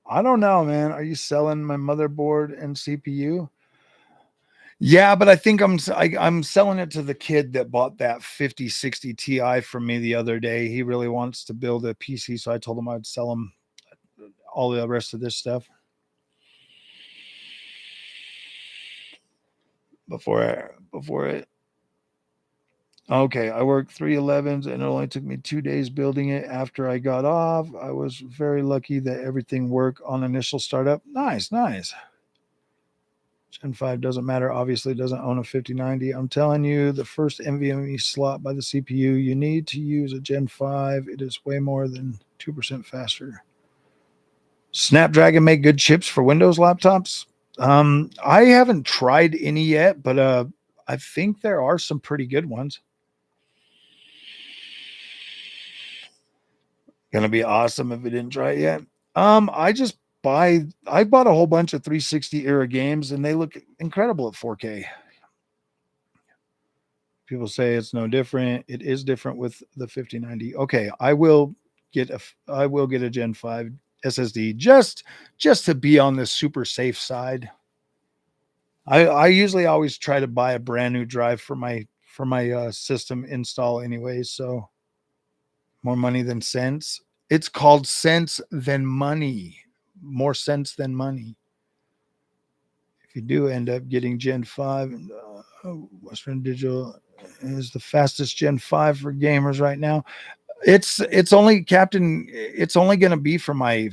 I don't know, man. Are you selling my motherboard and CPU? Yeah, but I think I'm selling it to the kid that bought that 5060 Ti from me the other day. He really wants to build a PC, so I told him I'd sell him all the rest of this stuff before it. Okay, I worked 311s and it only took me 2 days building it after I got off. I was very lucky that everything worked on initial startup. Nice. Gen 5 doesn't matter. Obviously, doesn't own a 5090. I'm telling you, the first NVMe slot by the CPU, you need to use a Gen 5. It is way more than 2% faster. Snapdragon make good chips for Windows laptops. I haven't tried any yet, but I think there are some pretty good ones. Gonna be awesome if we didn't try it yet. I bought a whole bunch of 360 era games and they look incredible at 4K. People say it's no different. It is different with the 5090. Okay, I will get a Gen 5 SSD just to be on the super safe side. I usually always try to buy a brand new drive for my system install anyways, so more money than sense. It's called sense than money. More sense than money. If you do end up getting Gen 5, Western Digital is the fastest Gen 5 for gamers right now. It's only Captain. It's only going to be for my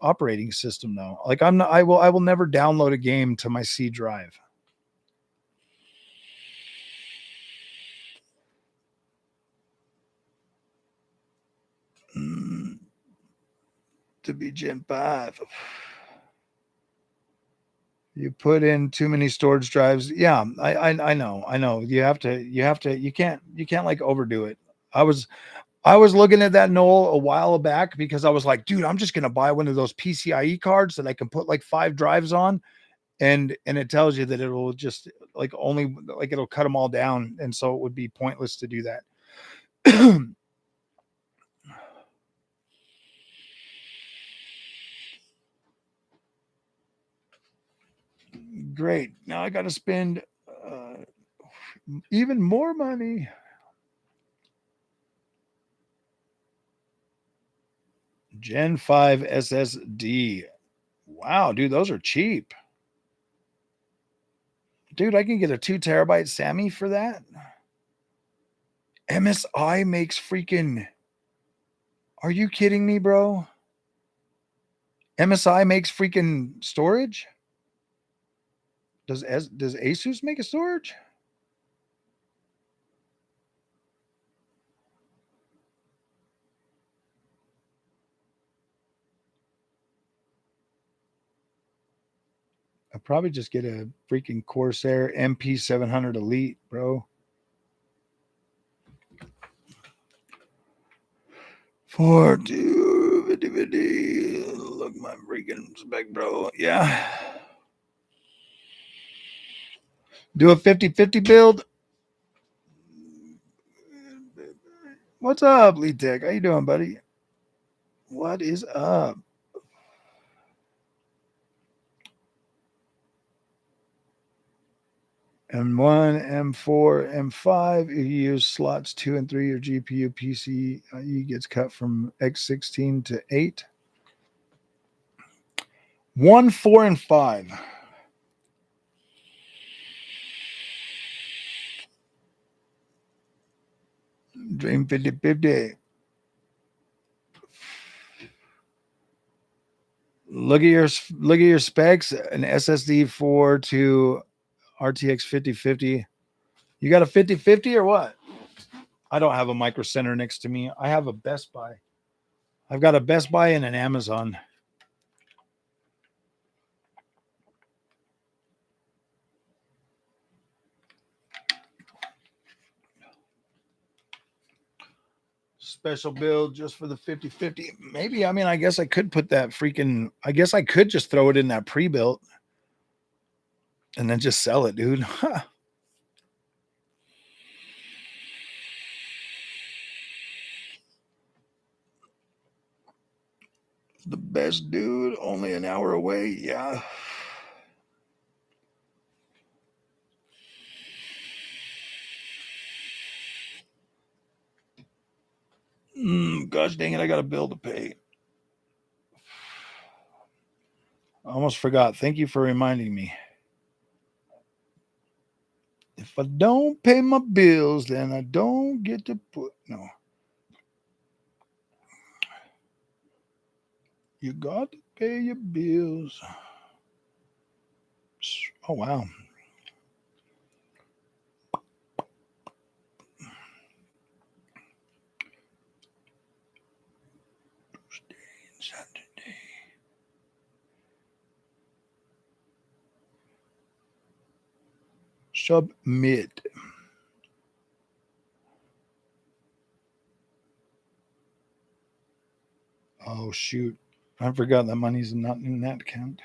operating system though. Like I'm not. I will never download a game to my C drive. To be Gen 5. You put in too many storage drives. Yeah, I know. You can't like overdo it. I was looking at that, Noel, a while back because I was like, dude, I'm just gonna buy one of those PCIe cards that I can put like 5 drives on, and it tells you that it'll just like only like it'll cut them all down, and so it would be pointless to do that. Great. Now I got to spend even more money. Gen 5 SSD. Wow, dude, those are cheap. Dude, I can get a 2 terabyte Sammy for that. MSI makes freaking. Are you kidding me, bro? MSI makes freaking storage? Does Asus make a storage? I'll probably just get a freaking Corsair MP700 Elite, bro. For DVD. Look, my freaking spec, bro. Yeah. Do a 50-50 build. What's up, Lee Tech? How you doing, buddy? What is up? M1, M4, M5. If you use slots 2 and 3, your GPU PCIe gets cut from X16 to 8. 1, 4, and 5. Dream 50-50. Look at your specs. An SSD 4 to RTX 5050. You got a 5050 or what? I don't have a Micro Center next to me. I have a Best Buy. I've got a Best Buy and an Amazon. Special build just for the 5050. Maybe, I mean, I guess I could put that freaking, I guess I could just throw it in that pre-built and then just sell it, dude. The best dude, only an hour away. Yeah. Gosh dang it, I got a bill to pay. I almost forgot. Thank you for reminding me. If I don't pay my bills, then I don't get to put. No. You got to pay your bills. Oh, wow. Saturday. Submit. Oh, shoot. I forgot that money's not in that account.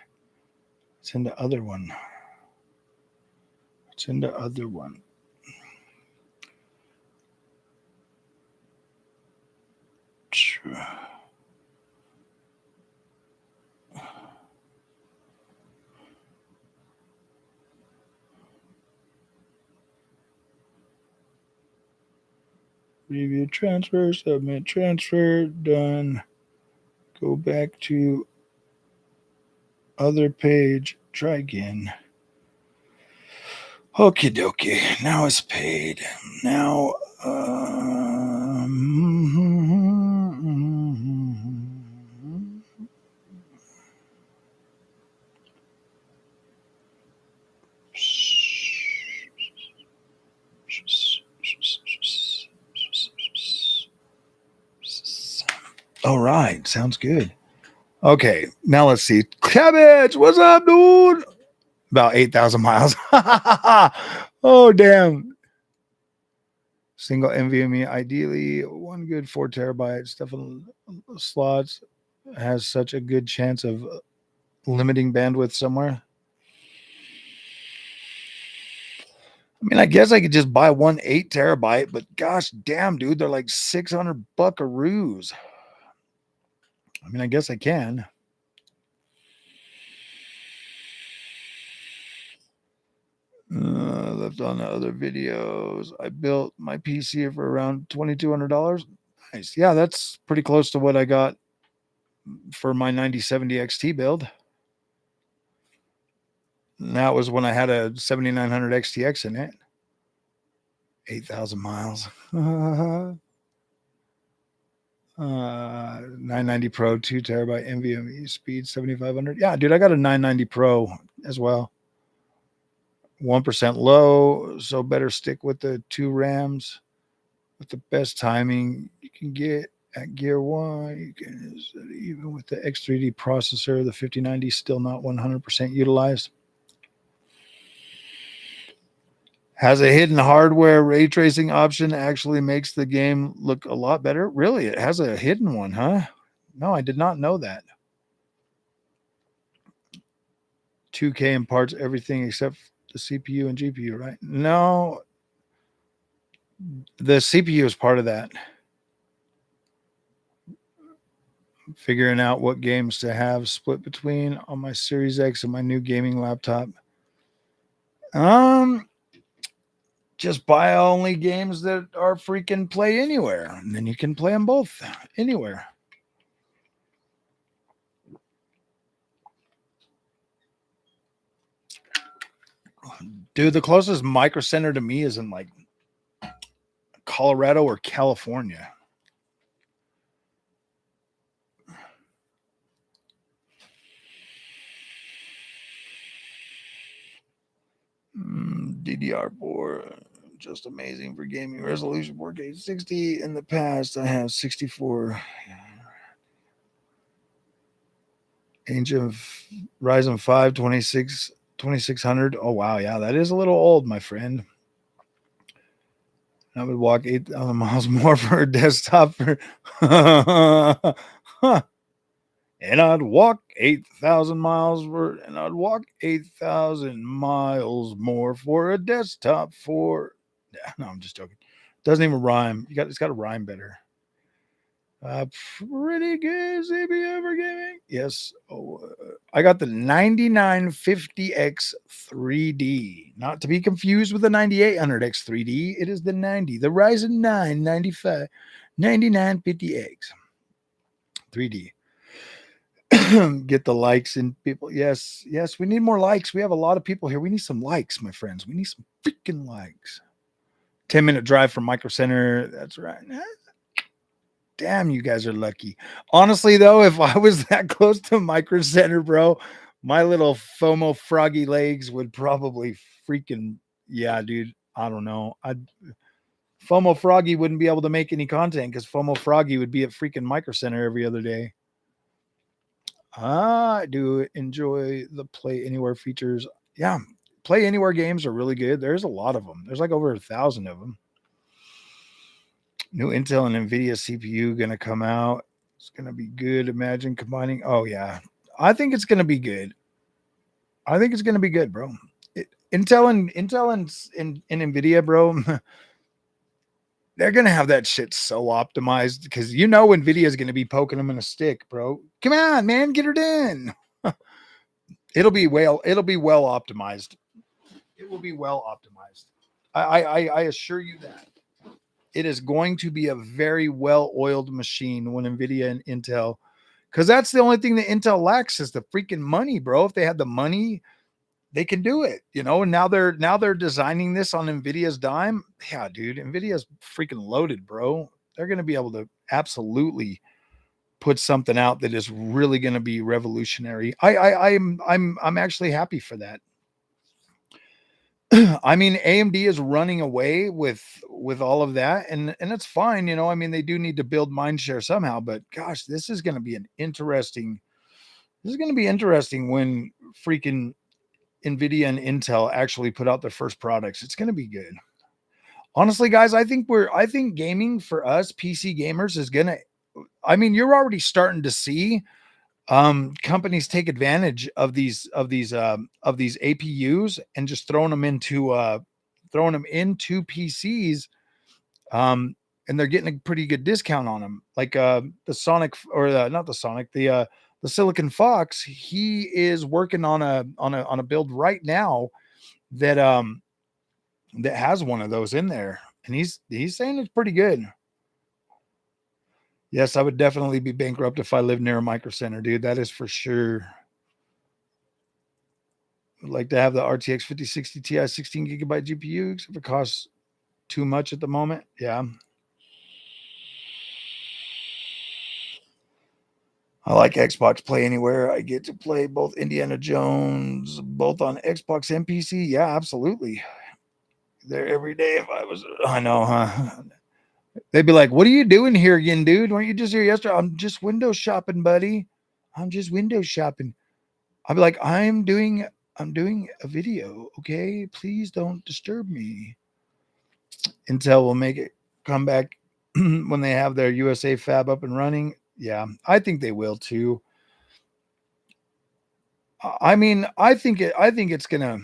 It's in the other one. It's in the other one. Review transfer, submit transfer, done. Go back to other page, try again. Okie dokie. Now it's paid. Now, All right. Sounds good. Okay. Now let's see. Cabbage, what's up, dude? About 8,000 miles. Oh, damn. Single NVMe, ideally one good 4 terabyte stuff in slots has such a good chance of limiting bandwidth somewhere. I mean, I guess I could just buy one 8 terabyte, but gosh damn, dude, they're like 600 buckaroos. I mean, I guess I can. Left on the other videos. I built my PC for around $2,200. Nice. Yeah, that's pretty close to what I got for my 9070 XT build. And that was when I had a 7900 XTX in it. 8,000 miles. 990 Pro, 2 terabyte NVMe speed, 7,500. Yeah, dude, I got a 990 Pro as well. 1% low, so better stick with the 2 RAMs with the best timing you can get at Gear 1. You can, even with the X3D processor, the 5090 is still not 100% utilized. Has a hidden hardware ray tracing option, actually makes the game look a lot better. Really? It has a hidden one, huh? No, I did not know that. 2K imparts everything except the CPU and GPU, right? No, the CPU is part of that. Figuring out what games to have split between on my Series X and my new gaming laptop. Just buy only games that are freaking play anywhere, and then you can play them both anywhere. Dude, the closest Micro Center to me is in like Colorado or California. DDR4, just amazing for gaming resolution. 4K 60. In the past, I have 64 inch of Ryzen 5 2600. Oh wow, yeah, that is a little old, my friend. I would walk 8,000 miles more for a desktop for and I'd walk 8,000 miles for, and I'd walk 8,000 miles more for a desktop for. No, I'm just joking. Doesn't even rhyme. It's got to rhyme better. Pretty good CPU for gaming. Yes. I got the 9950X 3D, not to be confused with the 9800X 3D. It is the 90, the Ryzen 9 95 9950X 3D. Get the likes in people. Yes, we need more likes. We have a lot of people here. We need some likes, my friends. We need some freaking likes. 10-minute drive from Micro Center. That's right. Damn, you guys are lucky. Honestly, though, if I was that close to Micro Center, bro, my little FOMO froggy legs would probably freaking, yeah, dude. I don't know. FOMO Froggy wouldn't be able to make any content because FOMO Froggy would be at freaking Micro Center every other day. I do enjoy the Play Anywhere features. Yeah, Play Anywhere games are really good. There's a lot of them. There's like over 1,000 of them. New Intel and NVIDIA CPU going to come out. It's going to be good. Imagine combining. Oh, yeah. I think it's going to be good. I think it's going to be good, bro. Intel and NVIDIA, bro, they're going to have that shit so optimized because you know NVIDIA is going to be poking them in a stick, bro. Come on, man. Get her done. It'll be well optimized. It will be well optimized. I assure you that. It is going to be a very well-oiled machine when NVIDIA and Intel, because that's the only thing that Intel lacks is the freaking money, bro. If they had the money, they can do it, you know. And now they're designing this on NVIDIA's dime. Yeah, dude, NVIDIA's freaking loaded, bro. They're going to be able to absolutely put something out that is really going to be revolutionary. I'm actually happy for that. I mean, AMD is running away with all of that, and it's fine, you know. I mean, they do need to build mindshare somehow, but gosh, this is going to be interesting. This is going to be interesting when freaking NVIDIA and Intel actually put out their first products. It's going to be good. Honestly, guys, I think gaming for us PC gamers is going to, I mean, you're already starting to see companies take advantage of these APUs and just throwing them into PCs, and they're getting a pretty good discount on them. Like the Sonic, or not the Sonic, the Silicon Fox, he is working on a build right now that that has one of those in there, and he's saying it's pretty good. Yes, I would definitely be bankrupt if I lived near a micro center, dude. That is for sure. I'd like to have the RTX 5060 Ti 16 gigabyte GPU, except it costs too much at the moment. Yeah. I like Xbox Play Anywhere. I get to play both Indiana Jones, both on Xbox and PC. Yeah, absolutely. There every day if I was, I know, huh? They'd be like, "What are you doing here again, dude? Weren't you just here yesterday?" "I'm just window shopping, buddy. I'm just window shopping." I'd be like, I'm doing a video, okay? Please don't disturb me." Intel will make it come back when they have their USA fab up and running. Yeah, I think they will too. I mean, I think it's gonna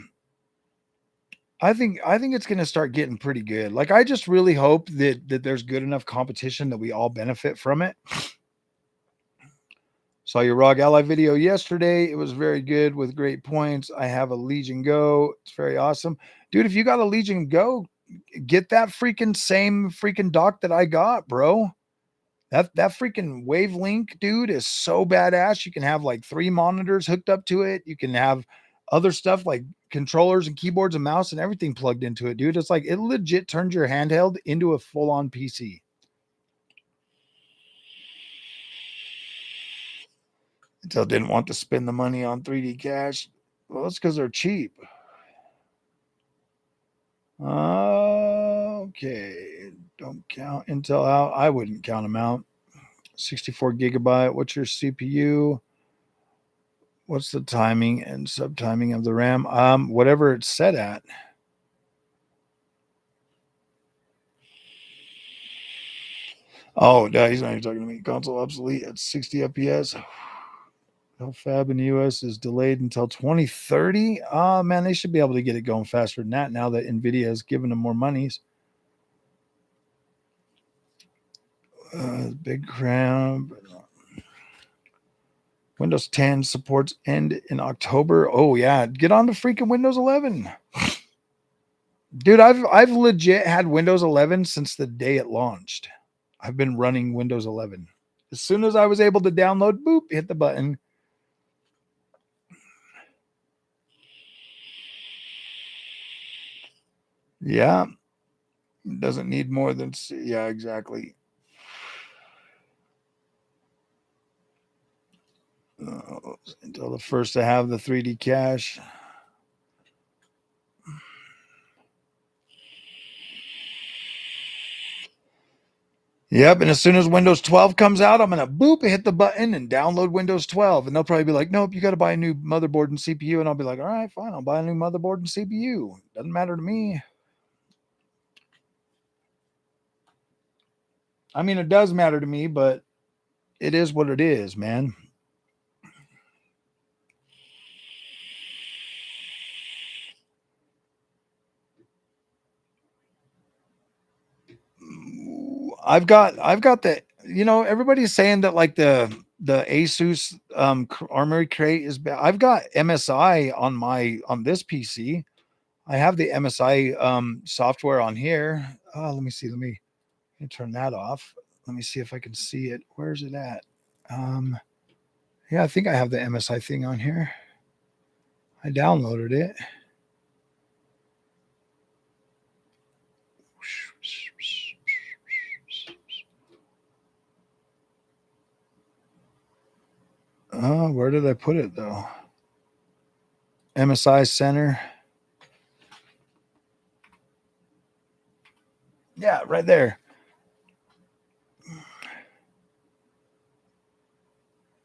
I think it's gonna start getting pretty good. Like, I just really hope that there's good enough competition that we all benefit from it. Saw your ROG Ally video yesterday. It was very good with great points. I have a Legion Go. It's very awesome. Dude, if you got a Legion Go, get that freaking same freaking dock that I got, bro. That freaking Wavelink, dude, is so badass. You can have like 3 monitors hooked up to it. You can have other stuff like controllers and keyboards and mouse and everything plugged into it, dude. It's like it legit turns your handheld into a full-on PC. Intel didn't want to spend the money on 3D cache. Well, that's because they're cheap. Okay. Don't count Intel out. I wouldn't count them out. 64 gigabyte. What's your CPU? What's the timing and subtiming of the RAM? Whatever it's set at. Oh, he's not even talking to me. Console obsolete at 60 FPS. No fab in the US is delayed until 2030. Man, they should be able to get it going faster than that now that NVIDIA has given them more monies. Big crown. Windows 10 supports end in October. Oh yeah, get on to freaking Windows 11. Dude, I've legit had Windows 11 since the day it launched. I've been running Windows 11. As soon as I was able to download, boop, hit the button. Yeah. Doesn't need more than, yeah, exactly. Until the first to have the 3D cache. Yep, and as soon as Windows 12 comes out, I'm going to boop, hit the button and download Windows 12. And they'll probably be like, nope, you got to buy a new motherboard and CPU. And I'll be like, all right, fine, I'll buy a new motherboard and CPU. Doesn't matter to me. I mean, it does matter to me, but it is what it is, man. I've got the, you know, everybody's saying that like the Asus Armory Crate is bad. I've got MSI on this PC. I have the MSI software on here. Let me see. Let me turn that off. Let me see if I can see it. Where's it at? Yeah, I think I have the MSI thing on here. I downloaded it. Where did I put it though? MSI Center. Yeah, right there.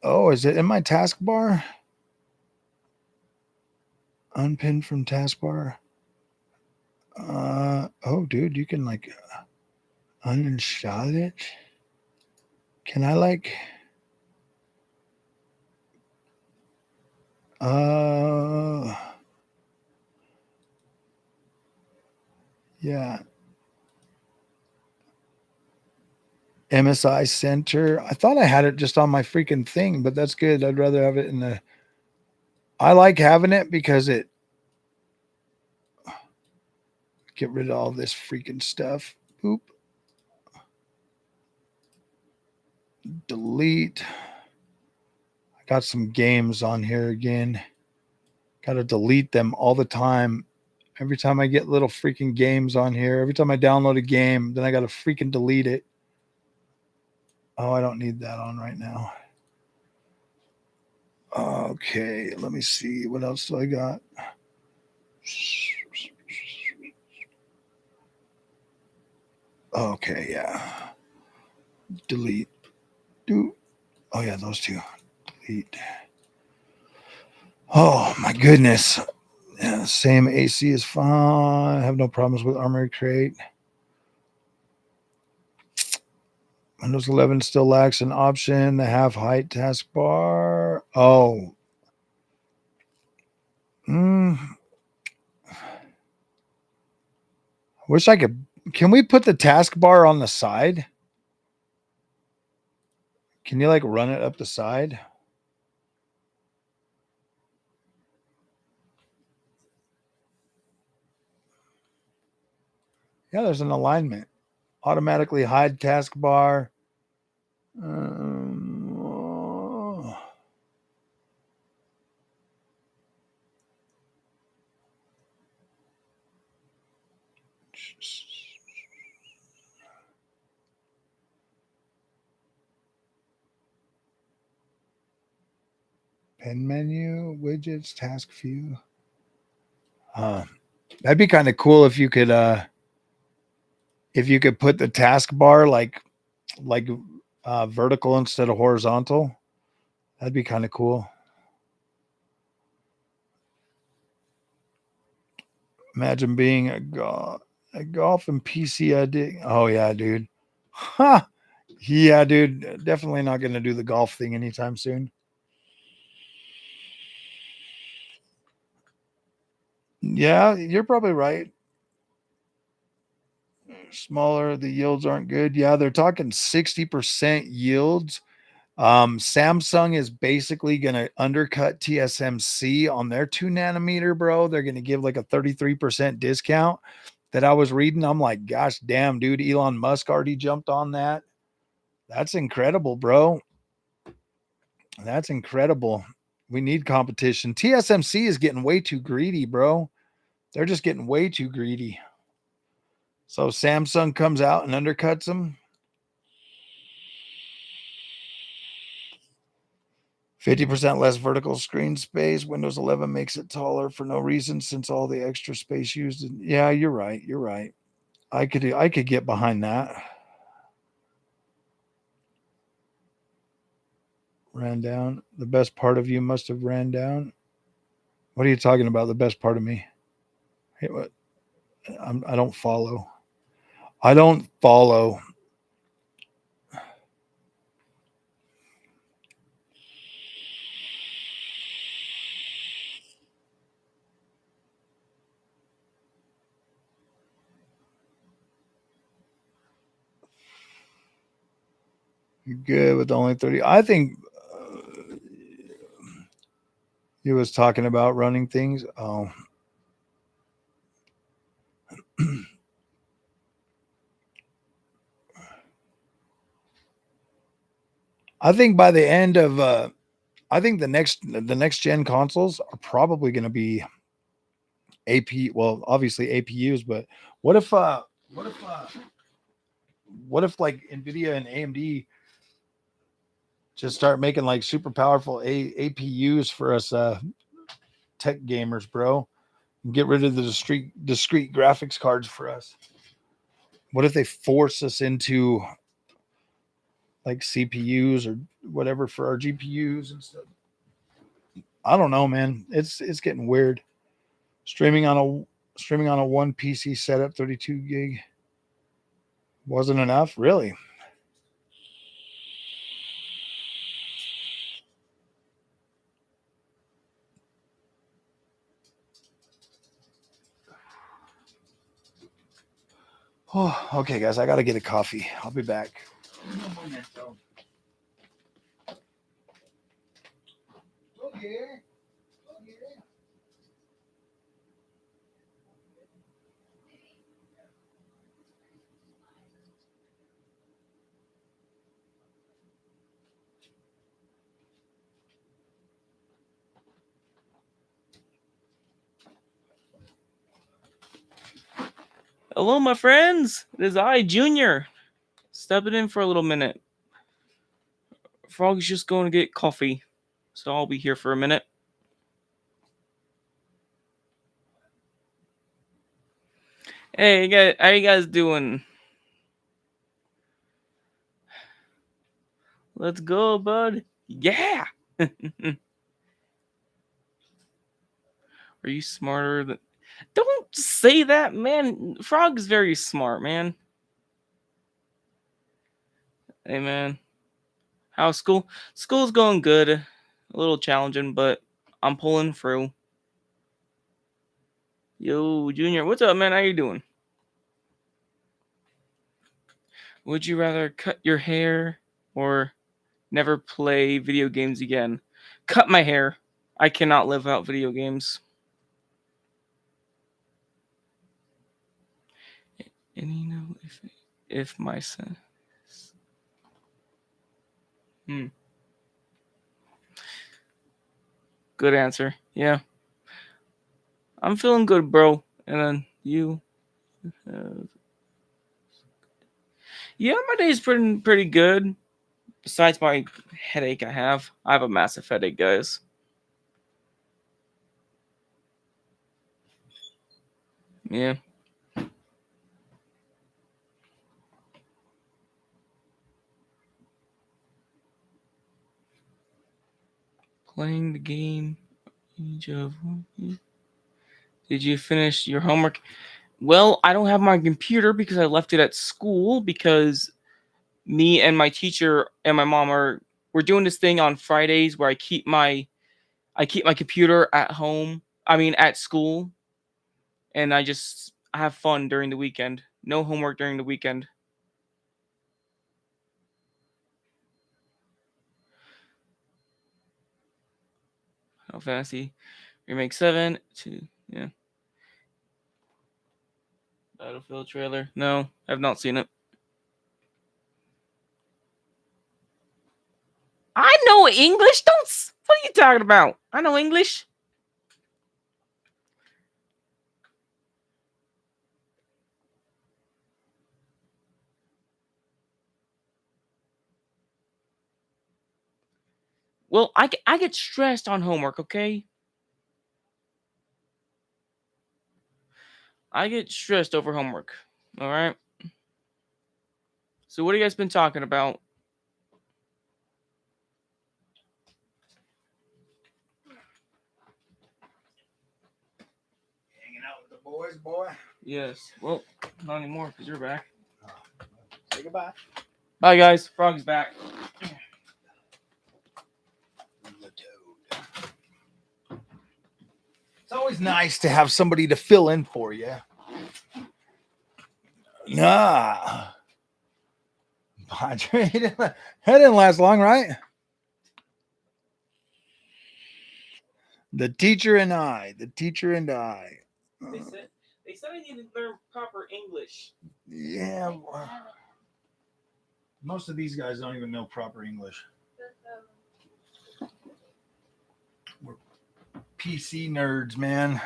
Oh, is it in my taskbar? Unpinned from taskbar. Oh, dude, you can like uninstall it. Can I like? Yeah. MSI Center. I thought I had it just on my freaking thing, but that's good. I'd rather have it in the. I like having it because it get rid of all this freaking stuff. Boop. Delete. I got some games on here again. Got to delete them all the time. Every time I get little freaking games on here, every time I download a game, then I got to freaking delete it. Oh, I don't need that on right now. Okay, let me see. What else do I got? Okay, yeah. Delete. Do. Oh, yeah, those two. Delete. Oh, my goodness. Yeah, same AC is fine. I have no problems with Armory Crate. Windows 11 still lacks an option. The half height taskbar. Oh. Wish I could. Can we put the taskbar on the side? Can you like run it up the side? Yeah, there's an alignment. Automatically hide taskbar. Pen menu, widgets, task view. That'd be kind of cool if you could put the taskbar like vertical instead of horizontal. That'd be kind of cool. Imagine being a golf and PC addict. Oh yeah, dude. Huh. Yeah, dude. Definitely not going to do the golf thing anytime soon. Yeah, you're probably right. Smaller, the yields aren't good. Yeah, they're talking 60% yields. Samsung is basically going to undercut TSMC on their 2 nanometer, bro. They're going to give like a 33% discount that I was reading. I'm like, gosh damn, dude. Elon Musk already jumped on that. That's incredible, bro. That's incredible. We need competition. TSMC is getting way too greedy, bro. They're just getting way too greedy. So Samsung comes out and undercuts them. 50% less vertical screen space. Windows 11 makes it taller for no reason since all the extra space used. Yeah, you're right. You're right. I could get behind that. Ran down. The best part of you must have ran down. What are you talking about? The best part of me? Hey, what? I don't follow. I don't follow. You're good with only 30. I think he was talking about running things. Oh. I think by the end of I think the next gen consoles are probably going to be AP. Well, obviously APUs, but what if what if uh, what if like NVIDIA and AMD just start making like super powerful APUs for us tech gamers, bro? And get rid of the discrete graphics cards for us. What if they force us into like CPUs or whatever for our GPUs and stuff? I don't know, man. It's getting weird. Streaming on a one PC setup, 32 gig wasn't enough, really. Oh, okay, guys, I got to get a coffee. I'll be back. Hello, my friends. It is I, Junior, stepping in for a little minute. Frog's just going to get coffee, so I'll be here for a minute. Hey, guys, how you guys doing? Let's go, bud. Yeah. Are you smarter than... Don't say that, man. Frog's very smart, man. Hey, man. How's school? School's going good. A little challenging, but I'm pulling through. Yo, Junior, what's up, man? How you doing? Would you rather cut your hair or never play video games again? Cut my hair. I cannot live without video games. And you know, if my son... Good answer. Yeah. I'm feeling good, bro. And then you... Yeah, my day's pretty good. Besides my headache I have a massive headache, guys. Yeah. Playing the game. Did you finish your homework? Well, I don't have my computer because I left it at school because me and my teacher and my mom we're doing this thing on Fridays where I keep my computer at home. I mean at school. And I have fun during the weekend. No homework during the weekend. Final Fantasy Remake 7 to yeah. Battlefield trailer. No, I've not seen it. I know English. What are you talking about? I know English. Well, I get stressed on homework, okay? I get stressed over homework. All right? So what have you guys been talking about? Hanging out with the boys, boy? Yes. Well, not anymore because you're back. Say goodbye. Bye, guys. Frog's back. It's always nice to have somebody to fill in for you. Nah. That didn't last long, right? The teacher and I. They said I need to learn proper English. Yeah. Most of these guys don't even know proper English. We're PC nerds, man.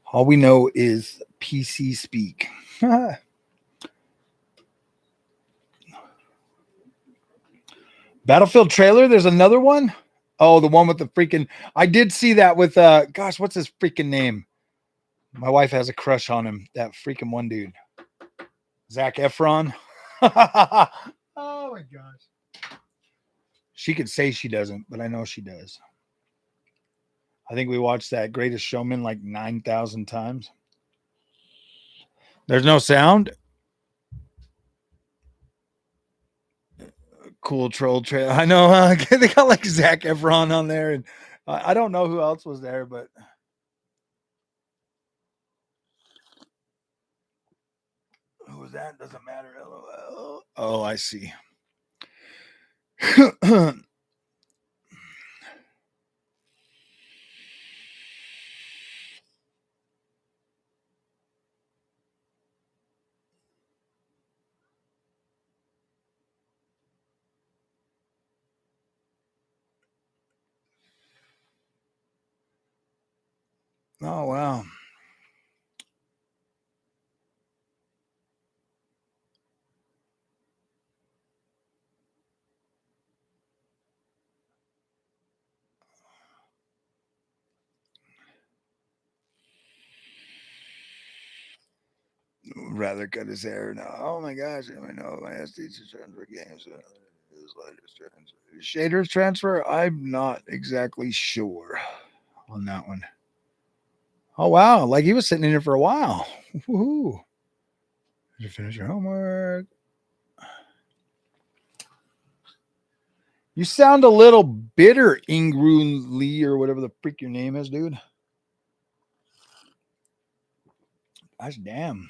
All we know is PC speak. Battlefield trailer, there's another one. Oh, the one with the freaking... I did see that with, gosh, what's his freaking name? My wife has a crush on him. That freaking one dude. Zac Efron. Oh my gosh. She could say she doesn't, but I know she does. I think we watched that Greatest Showman like 9,000 times. There's no sound. Cool troll trail. I know. They got like Zac Efron on there, and I don't know who else was there, but who was that? Doesn't matter. LOL. Oh, I see. Oh wow. Rather cut his hair now. Oh my gosh, I know my SD transfer games. Shaders transfer. I'm not exactly sure on that one. Oh wow, like he was sitting in here for a while. Woohoo! Did you finish your homework? You sound a little bitter, Ingrun Lee, or whatever the freak your name is, dude. Gosh damn.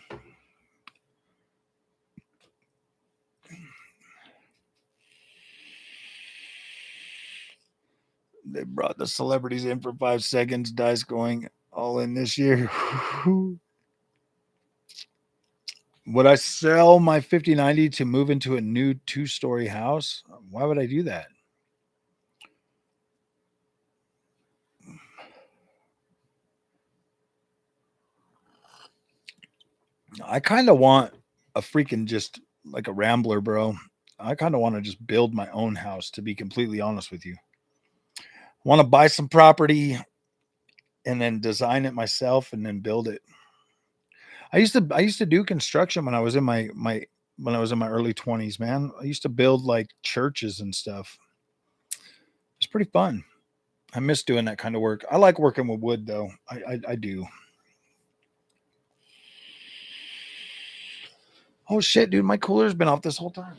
They brought the celebrities in for 5 seconds. Dice going all in this year. Would I sell my 5090 to move into a new 2-story house? Why would I do that? I kind of want a freaking just like a Rambler, bro. I kind of want to just build my own house, to be completely honest with you. I want to buy some property and then design it myself and then build it. I used to do construction when I was in my early 20s, man. I used to build like churches and stuff. It's pretty fun. I miss doing that kind of work. I like working with wood though. I do. Oh shit, dude, my cooler's been off this whole time.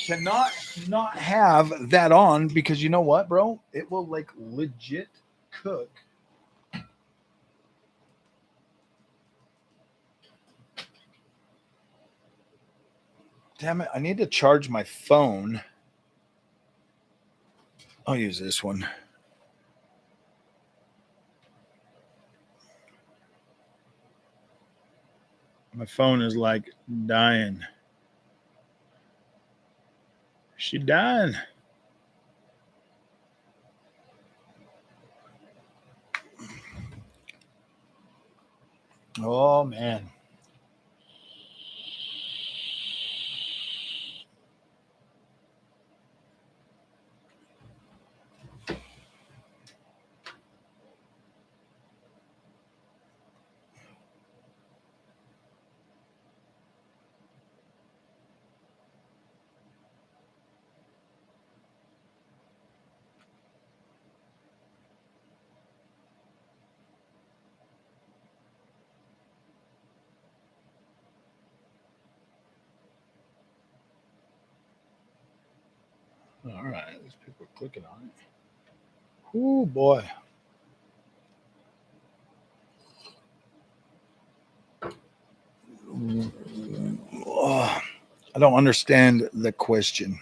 Cannot not have that on because you know what, bro? It will like legit cook. Damn it, I need to charge my phone. I'll use this one. My phone is like dying. She dying. Oh man. All right, these people are clicking on it. Oh boy. Oh, I don't understand the question.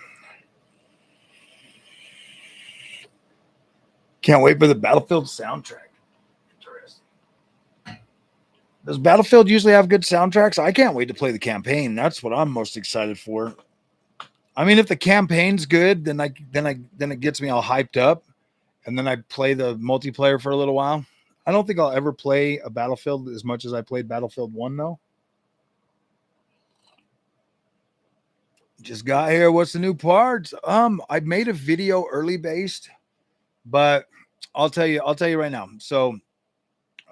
Can't wait for the Battlefield soundtrack. Interesting. Does Battlefield usually have good soundtracks? I can't wait to play the campaign. That's what I'm most excited for. I mean, if the campaign's good, then it gets me all hyped up, and then I play the multiplayer for a little while. I don't think I'll ever play a Battlefield as much as I played Battlefield 1 though. Just got here. What's the new parts? I made a video early based, but I'll tell you right now. So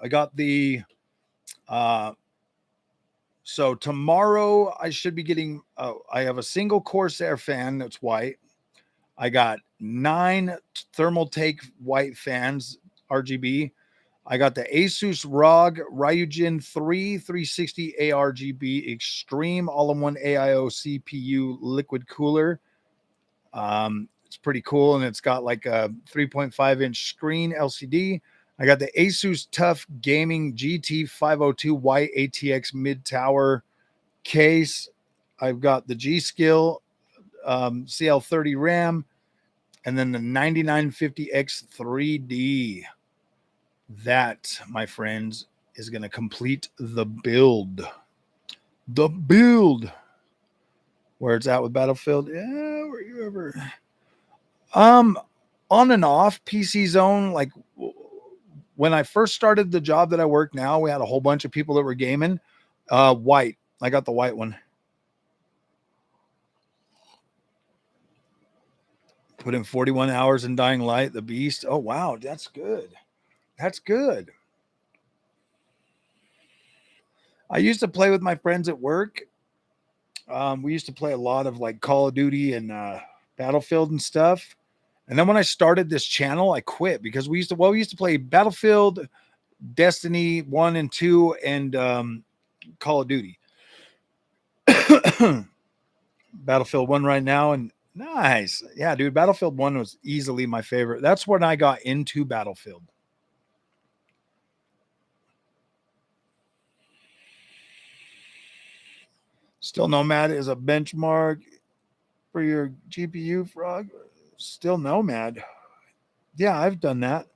I got the so tomorrow I should be getting I have a single Corsair fan that's white. I got 9 thermal take white fans, RGB. I got the Asus ROG Ryujin 3 360 ARGB Extreme all-in-one AIO CPU liquid cooler. It's pretty cool, and it's got like a 3.5-inch screen LCD. I got the Asus TUF Gaming GT 502 white ATX mid-tower case. I've got the G-Skill CL30 RAM, and then the 9950X 3D. That, my friends, is going to complete the build. The build. Where it's at with Battlefield. Yeah, were you ever... on and off PC Zone, like when I first started the job that I work now, we had a whole bunch of people that were gaming. White. I got the white one. Put in 41 hours in Dying Light, the Beast. Oh, wow. That's good. That's good. I used to play with my friends at work. We used to play a lot of like Call of Duty and Battlefield and stuff. And then when I started this channel, I quit because we used to play Battlefield, Destiny 1 and 2, and Call of Duty. Battlefield 1 right now, and nice. Yeah, dude, Battlefield 1 was easily my favorite. That's when I got into Battlefield. Still Nomad is a benchmark for your GPU, Frog. Still Nomad. Yeah, I've done that.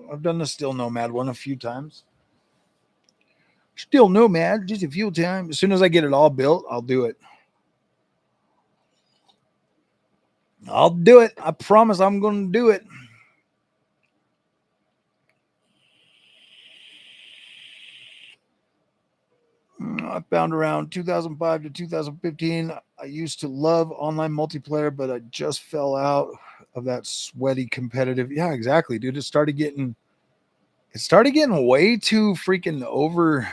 I've done the Still Nomad one a few times. Still Nomad, just a few times. As soon as I get it all built, I'll do it. I'll do it. I promise I'm going to do it. I found around 2005 to 2015. I used to love online multiplayer, but I just fell out of that sweaty competitive. Yeah, exactly, dude. It started getting way too freaking over.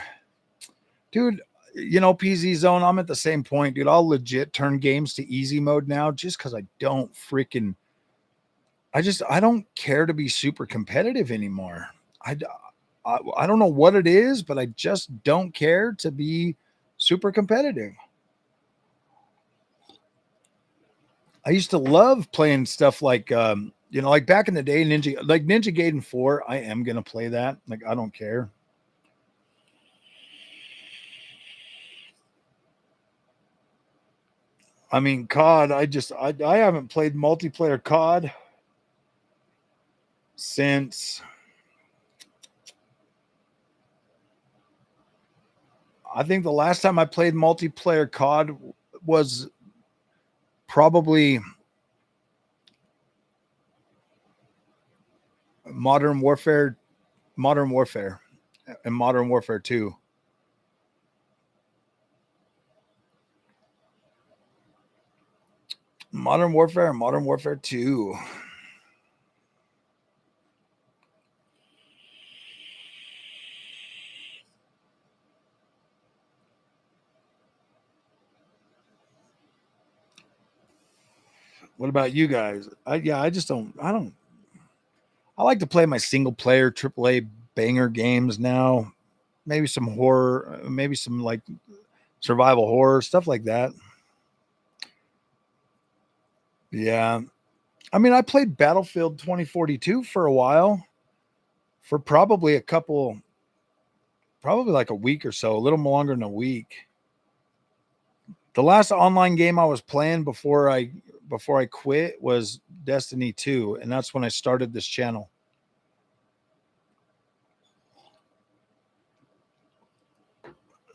Dude, you know, PZ Zone, I'm at the same point, dude. I'll legit turn games to easy mode now just because I don't care to be super competitive anymore. I don't know what it is, but I just don't care to be super competitive. I used to love playing stuff like, like back in the day, Ninja Gaiden 4. I am going to play that. Like, I don't care. I mean, COD, I haven't played multiplayer COD since I think the last time I played multiplayer COD was probably Modern Warfare and Modern Warfare 2. Modern Warfare and Modern Warfare 2. What about you guys? I like to play my single player AAA banger games now. Maybe some horror, maybe some like survival horror, stuff like that. Yeah. I mean, I played Battlefield 2042 for a while, for probably like a week or so, a little more longer than a week. The last online game I was playing before I quit was Destiny 2, and that's when I started this channel.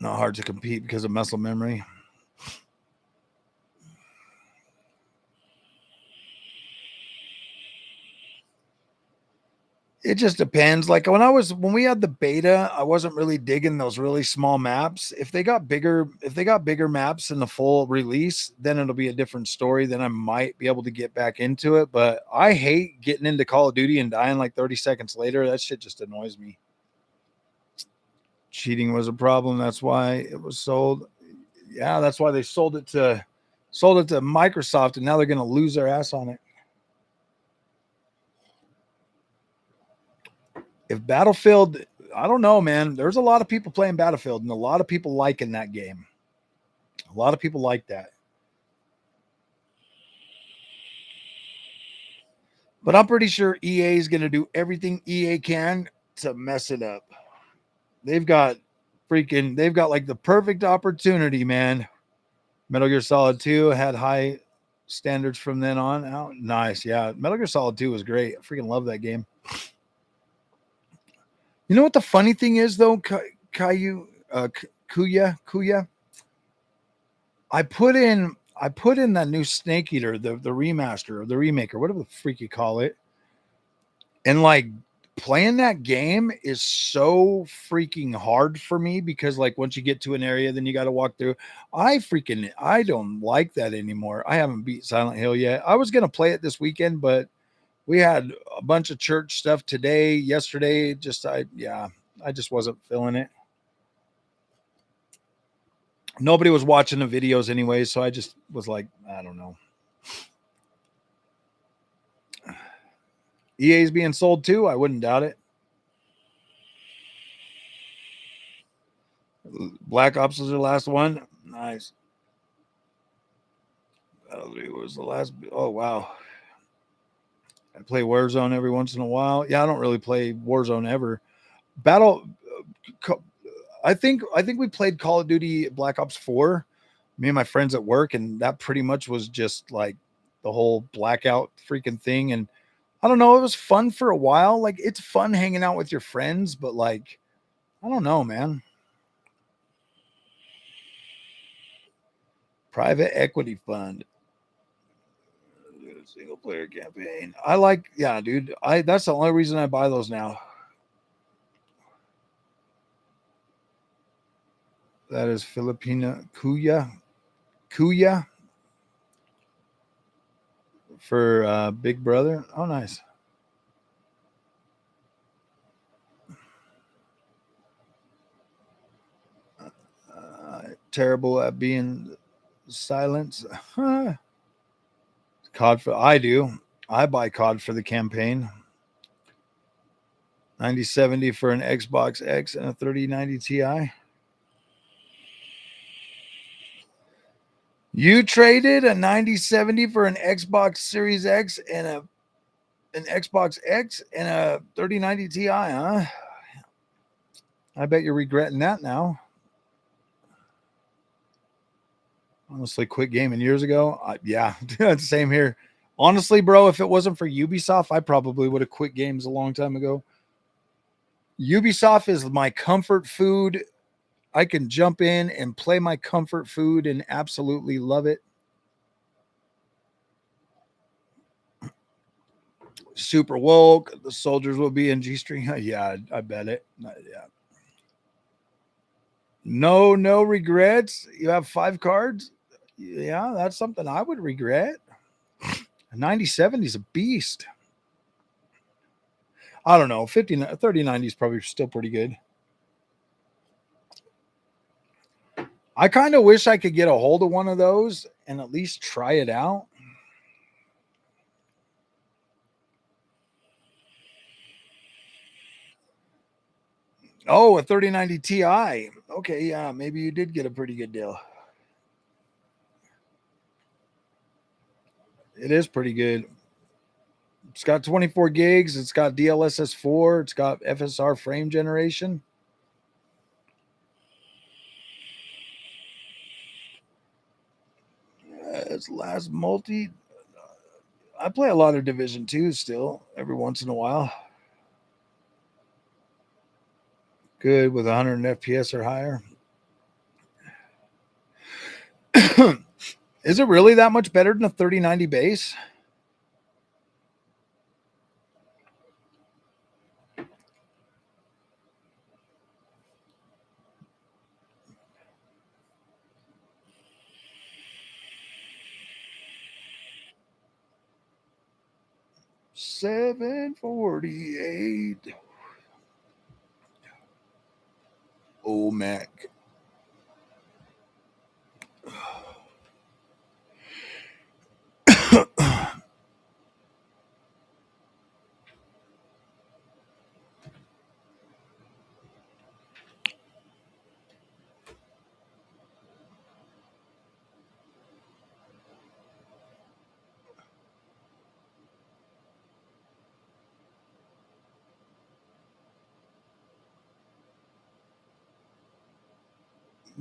Not hard to compete because of muscle memory. It just depends. Like when we had the beta, I wasn't really digging those really small maps. If they got bigger maps in the full release, then it'll be a different story. Then I might be able to get back into it. But I hate getting into Call of Duty and dying like 30 seconds later. That shit just annoys me. Cheating was a problem. That's why it was sold. Yeah, that's why they sold it to Microsoft, and now they're gonna lose their ass on it. If Battlefield, I don't know, man. There's a lot of people playing Battlefield and a lot of people liking that game. A lot of people like that. But I'm pretty sure EA is going to do everything EA can to mess it up. They've got like the perfect opportunity, man. Metal Gear Solid 2 had high standards from then on out. Nice. Yeah. Metal Gear Solid 2 was great. I freaking love that game. You know what the funny thing is, though, Kuya? I put in that new Snake Eater, the remaster or the remake or whatever the freak you call it, and like playing that game is so freaking hard for me because like once you get to an area, then you got to walk through. I don't like that anymore. I haven't beat Silent Hill yet. I was gonna play it this weekend, but we had a bunch of church stuff today, yesterday. I just wasn't feeling it. Nobody was watching the videos anyway, so I just was like, I don't know. EA's being sold too. I wouldn't doubt it. Black Ops was the last one. Nice. It was the last. Oh wow. I play Warzone every once in a while. Yeah, I don't really play Warzone ever. I think we played Call of Duty Black Ops 4, me and my friends at work, and that pretty much was just like the whole blackout freaking thing. And I don't know, it was fun for a while. Like it's fun hanging out with your friends, but like, I don't know, man. Private equity fund. Single player campaign. Yeah, dude. That's the only reason I buy those now. That is Filipina Kuya for Big Brother. Oh, nice. Terrible at being silent. COD I do. I buy COD for the campaign. 9070 for an Xbox X and a 3090 Ti. You traded a 9070 for an Xbox Series X and an Xbox X and a 3090 Ti, huh? I bet you're regretting that now. Honestly, quit gaming years ago. Yeah, same here. Honestly, bro, if it wasn't for Ubisoft, I probably would have quit games a long time ago. Ubisoft is my comfort food. I can jump in and play my comfort food and absolutely love it. Super woke. The soldiers will be in G-string. Yeah, I bet it. Yeah. No regrets. You have 5 cards. Yeah, that's something I would regret. A 9070 is a beast. I don't know. 3090 is probably still pretty good. I kind of wish I could get a hold of one of those and at least try it out. Oh, a 3090 Ti. Okay, yeah, maybe you did get a pretty good deal. It is pretty good. It's got 24 gigs. It's got DLSS 4. It's got FSR frame generation. It's last multi. I play a lot of Division 2 still, every once in a while. Good with 100 FPS or higher. Is it really that much better than a 3090 base? 748. Oh, Mac.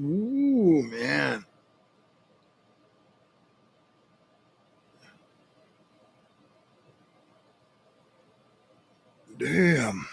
Ooh, man. Damn.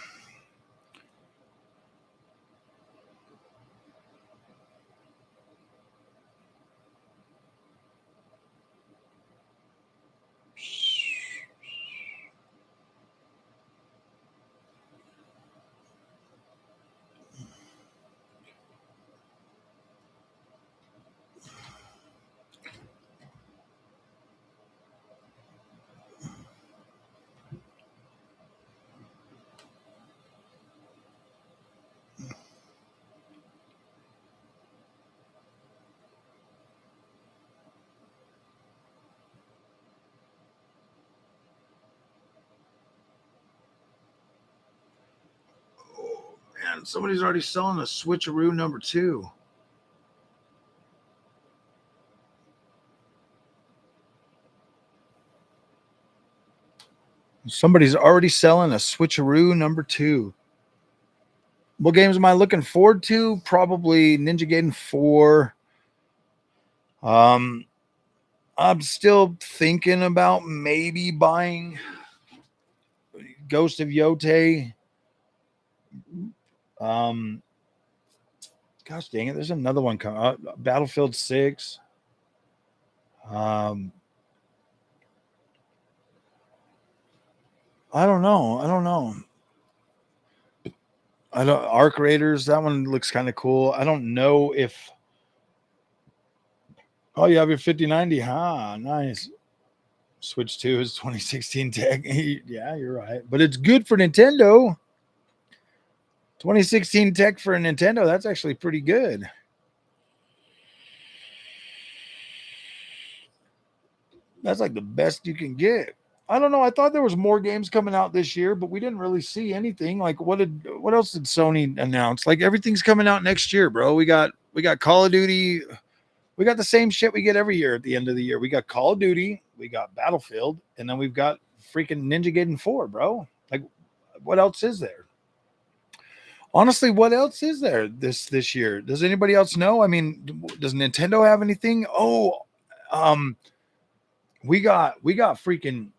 Oh, man. Somebody's already selling a switcheroo number 2. Somebody's already selling a switcheroo number 2. What games am I looking forward to? Probably Ninja Gaiden 4. I'm still thinking about maybe buying Ghost of Yote. Gosh dang it, there's another one coming. Battlefield 6. I don't know. Arc Raiders, that one looks kind of cool. I don't know if. Oh, you have your 5090, huh? Nice. Switch 2 is 2016 tech. Yeah, you're right. But it's good for Nintendo. 2016 tech for a Nintendo, that's actually pretty good. That's like the best you can get. I don't know. I thought there was more games coming out this year, but we didn't really see anything. Like what else did Sony announce? Like everything's coming out next year, bro. We got Call of Duty. We got the same shit we get every year at the end of the year. We got Call of Duty, we got Battlefield, and then we've got freaking Ninja Gaiden 4, bro. Like what else is there? Honestly, what else is there this year? Does anybody else know? I mean, does Nintendo have anything? Oh, we got freaking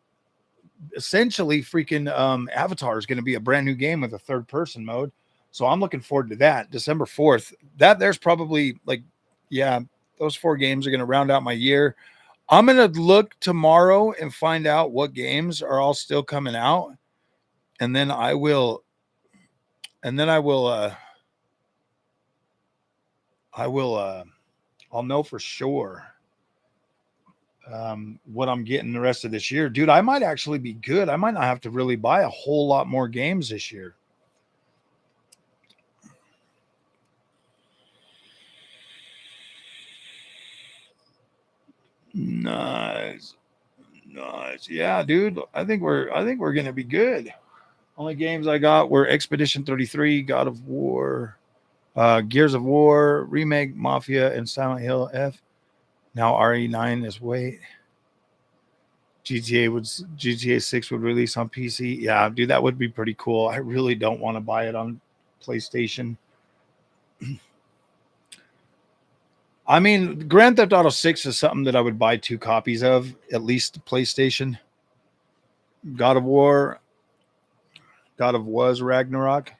essentially freaking Avatar is going to be a brand new game with a third person mode. So I'm looking forward to that. December 4th. There's probably like, yeah, those 4 games are going to round out my year. I'm going to look tomorrow and find out what games are all still coming out. And then I'll know for sure what I'm getting the rest of this year. Dude, I might actually be good. I might not have to really buy a whole lot more games this year. Nice. Yeah, dude. I think we're gonna be good. Only games I got were Expedition 33, God of War, Gears of War, Remake, Mafia, and Silent Hill F. Now RE9 is wait. GTA 6 would release on PC. Yeah, dude, that would be pretty cool. I really don't want to buy it on PlayStation. I mean, Grand Theft Auto 6 is something that I would buy 2 copies of, at least PlayStation. God of War, God of Was Ragnarok.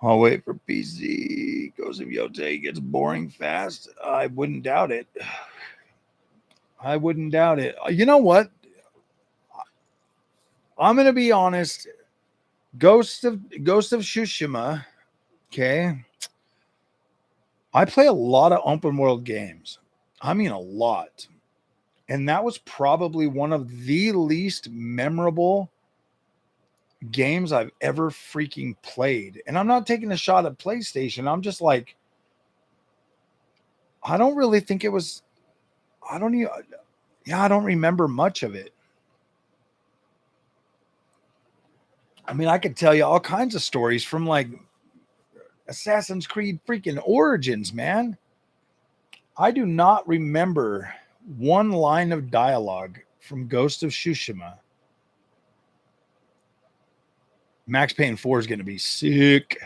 I'll wait for PC. Ghost of Yote gets boring fast. I wouldn't doubt it. You know what? I'm gonna be honest. Ghost of Tsushima. Okay. I play a lot of open world games. I mean a lot. And that was probably one of the least memorable games I've ever freaking played. And I'm not taking a shot at PlayStation. I'm just like, I don't really think it was, I don't even, yeah, I don't remember much of it. I mean, I could tell you all kinds of stories from like Assassin's Creed freaking Origins, man. I do not remember one line of dialogue from Ghost of Tsushima. Max Payne 4 is going to be sick.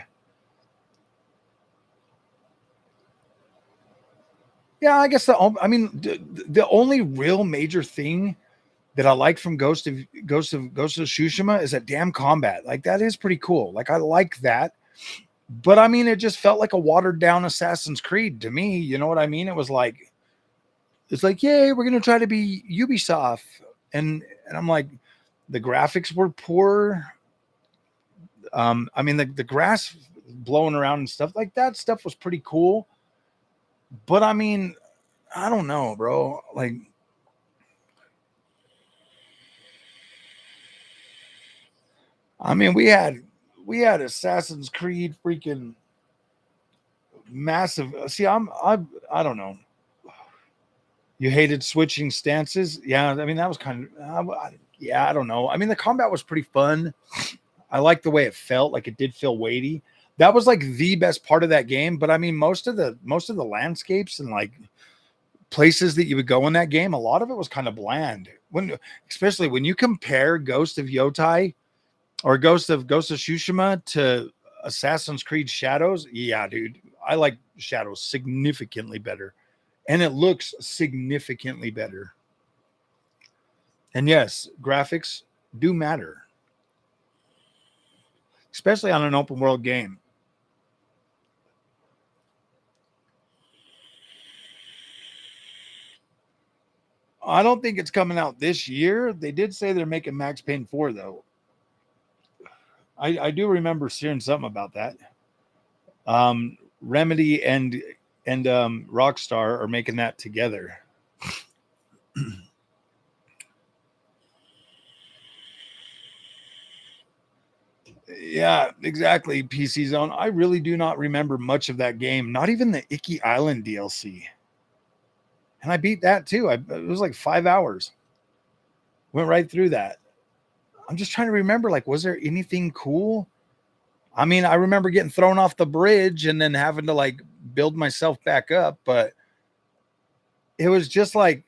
Yeah, I guess the only real major thing that I like from Ghost of Tsushima is that damn combat. Like that is pretty cool. Like I like that. But I mean, it just felt like a watered down Assassin's Creed to me. You know what I mean? It was like, it's like, yay, we're gonna try to be Ubisoft, and I'm like, the graphics were poor. I mean, the grass blowing around and stuff like that stuff was pretty cool. But I mean, I don't know, bro. Like, I mean, we had Assassin's Creed freaking massive. See, I don't know. You hated switching stances? Yeah, I mean that was kind of yeah, I don't know. I mean the combat was pretty fun. I liked the way it felt, like it did feel weighty. That was like the best part of that game, but I mean most of the landscapes and like places that you would go in that game, a lot of it was kind of bland. Especially when you compare Ghost of Yotai or Ghost of Tsushima to Assassin's Creed Shadows, yeah, dude, I like Shadows significantly better. And it looks significantly better. And yes, graphics do matter, especially on an open world game. I don't think it's coming out this year. They did say they're making Max Payne 4, though. I do remember hearing something about that. Remedy and Rockstar are making that together. Yeah, exactly. PC Zone. I really do not remember much of that game. Not even the Icky Island DLC. And I beat that too. It was like 5 hours. Went right through that. I'm just trying to remember, like, was there anything cool? I mean, I remember getting thrown off the bridge and then having to like build myself back up, but it was just like,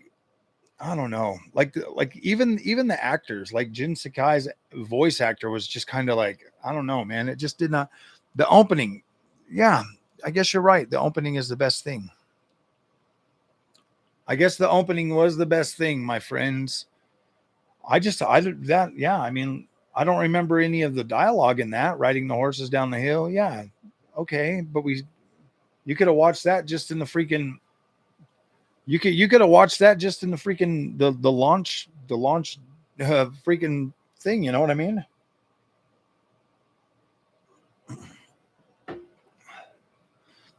I don't know, like even the actors, like Jin Sakai's voice actor was just kind of like, I don't know, man. It just did not. The opening, yeah, I guess you're right. The opening is the best thing. I guess the opening was the best thing, my friends. I mean, I don't remember any of the dialogue in that. Riding the horses down the hill, yeah, okay, but you could have watched that just in the freaking. You could have watched that just in the freaking the launch freaking thing. You know what I mean?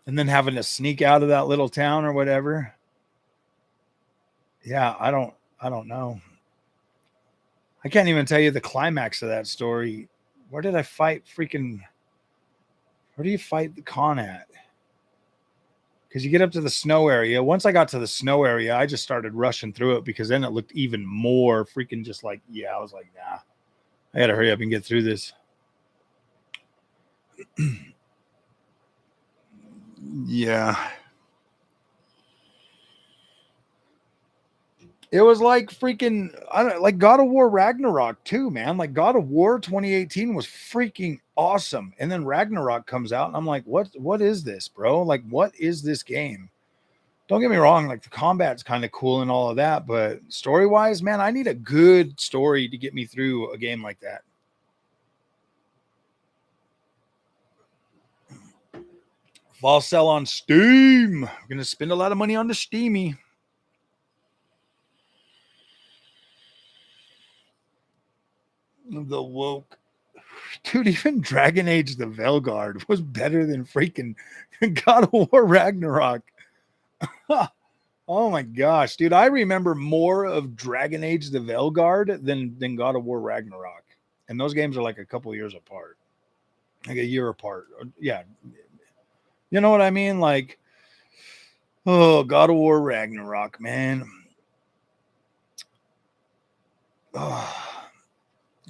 And then having to sneak out of that little town or whatever. Yeah, I don't know. I can't even tell you the climax of that story. Where did I fight freaking? Where do you fight the Khan at? Because you get up to the snow area. Once I got to the snow area, I just started rushing through it because then it looked even more freaking just like, yeah, I was like, nah, I got to hurry up and get through this. Yeah. It was like freaking, like God of War Ragnarok too, man. Like God of War 2018 was freaking awesome. And then Ragnarok comes out and I'm like, what is this, bro? Like, what is this game? Don't get me wrong, like the combat's kind of cool and all of that, but story-wise, man, I need a good story to get me through a game like that. Fall sell on Steam. I'm gonna spend a lot of money on the Steamy. The woke. Dude, even Dragon Age the Velguard was better than freaking God of War Ragnarok. Oh my gosh, dude. I remember more of Dragon Age the Veilguard than God of War Ragnarok. And those games are like a couple years apart. Like a year apart. Yeah. You know what I mean? Like, oh, God of War Ragnarok, man. Oh,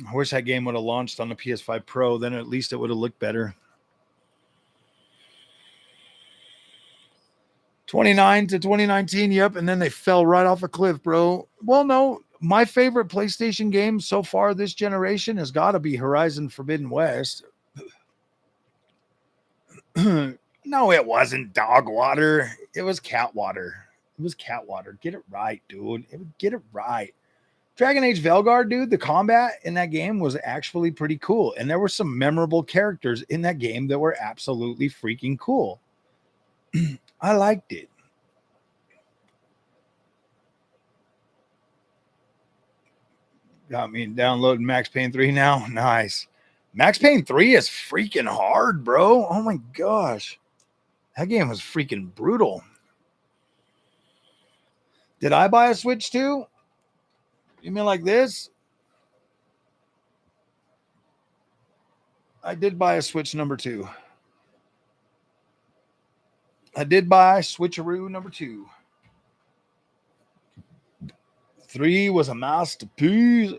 I wish that game would have launched on the PS5 Pro. Then at least it would have looked better. 29 to 2019, yep. And then they fell right off a cliff, bro. Well, no, my favorite PlayStation game so far this generation has got to be Horizon Forbidden West. No, it wasn't dog water. It was cat water. It was cat water. Get it right, dude. Get it right. Dragon Age Veilguard, dude, the combat in that game was actually pretty cool. And there were some memorable characters in that game that were absolutely freaking cool. I liked it. Got me downloading Max Payne 3 now. Nice. Max Payne 3 is freaking hard, bro. Oh my gosh. That game was freaking brutal. Did I buy a Switch too? You mean like this? I did buy a Switch number 2. I did buy Switcheroo number 2. 3 was a masterpiece.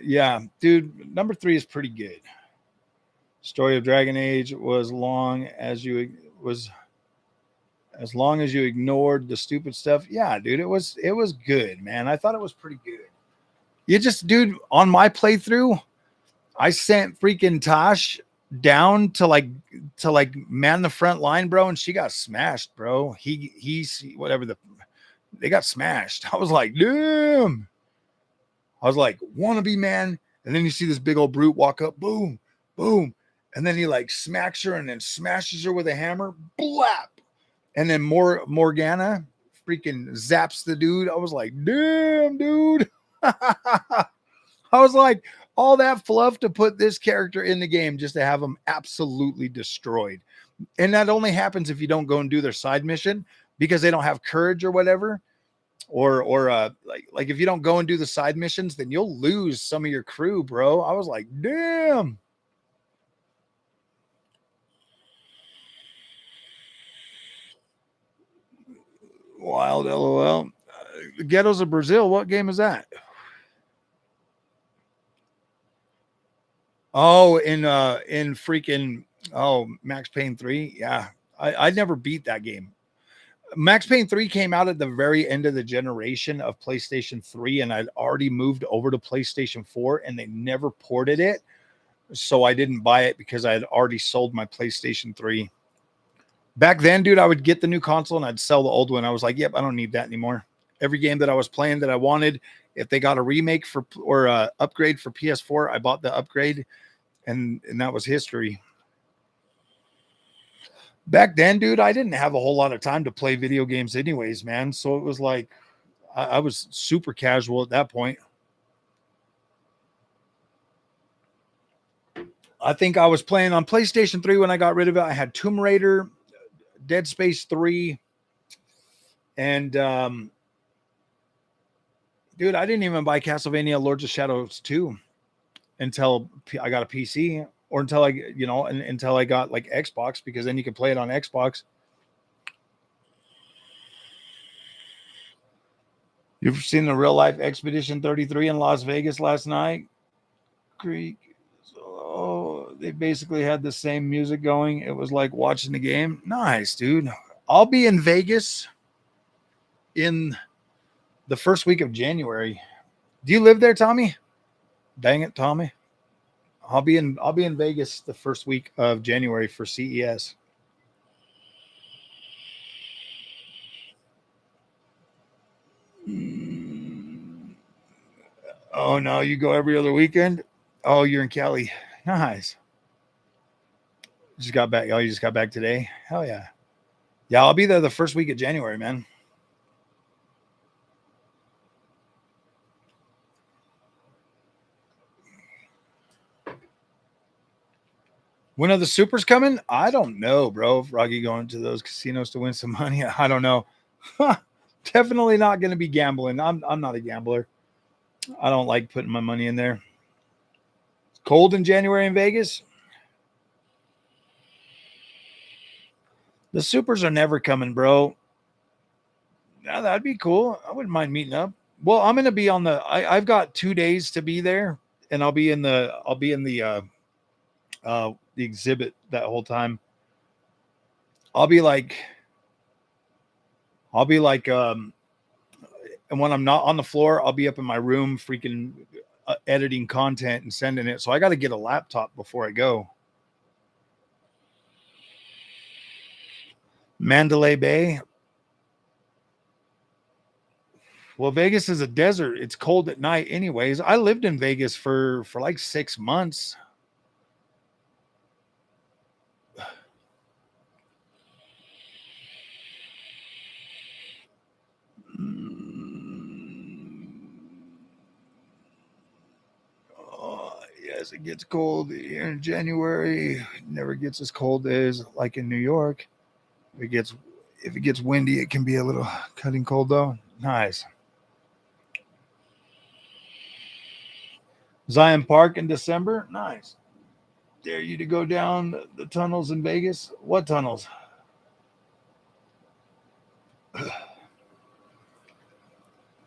Yeah, dude, number 3 is pretty good. Story of Dragon Age was as long as you ignored the stupid stuff. Yeah, dude, it was good, man. I thought it was pretty good. You just, dude, on my playthrough, I sent freaking Tosh down to like man the front line, bro, and she got smashed, bro. He's whatever they got smashed. I was like, damn. I was like, wannabe, man. And then you see this big old brute walk up, boom, boom. And then he like smacks her and then smashes her with a hammer, blap. And then Morgana freaking zaps the dude. I was like, damn, dude. I was like, all that fluff to put this character in the game just to have him absolutely destroyed. And that only happens if you don't go and do their side mission because they don't have courage or whatever. Or like if you don't go and do the side missions, then you'll lose some of your crew, bro. I was like, damn. Wild LOL. The Ghettos of Brazil. What game is that? Oh, in freaking Max Payne 3. Yeah. I never beat that game. Max Payne 3 came out at the very end of the generation of PlayStation 3, and I'd already moved over to PlayStation 4, and they never ported it. So I didn't buy it because I had already sold my PlayStation 3. Back then, dude, I would get the new console and I'd sell the old one. I was like, yep, I don't need that anymore. Every game that I was playing that I wanted, if they got a remake or a upgrade for PS4, I bought the upgrade, and that was history. Back then, dude, I didn't have a whole lot of time to play video games anyways, man. So it was like I was super casual at that point. I think I was playing on PlayStation 3 when I got rid of it. I had Tomb Raider, Dead Space 3, and dude, I didn't even buy Castlevania Lords of Shadows 2 until I got a PC, or until until I got like Xbox, because then you could play it on Xbox. You've seen the Real Life Expedition 33 in Las Vegas last night? Creek. Oh, they basically had the same music going. It was like watching the game. Nice, dude. I'll be in Vegas in the first week of January. Do you live there, Tommy? Dang it, Tommy. I'll be in Vegas the first week of January for CES. Oh no, you go every other weekend? Oh, you're in Cali. Nice. Just got back. Oh, you just got back today? Hell yeah. Yeah, I'll be there the first week of January, man. When are the supers coming? I don't know, bro. Froggy going to those casinos to win some money. I don't know. Definitely not going to be gambling. I'm not a gambler. I don't like putting my money in there. It's cold in January in Vegas. The supers are never coming, bro. Yeah, that'd be cool. I wouldn't mind meeting up. Well, I'm gonna be on the. I've got 2 days to be there, and I'll be in the exhibit that whole time. I'll be like, and when I'm not on the floor, I'll be up in my room, freaking editing content and sending it. So I got to get a laptop before I go. Mandalay Bay. Well, Vegas is a desert. It's cold at night anyways. I lived in Vegas for like 6 months. Yes, it gets cold here in January. It never gets as cold as like in New York. If it gets windy, it can be a little cutting cold though. Nice. Zion Park in December. Nice. Dare you to go down the tunnels in Vegas? What tunnels?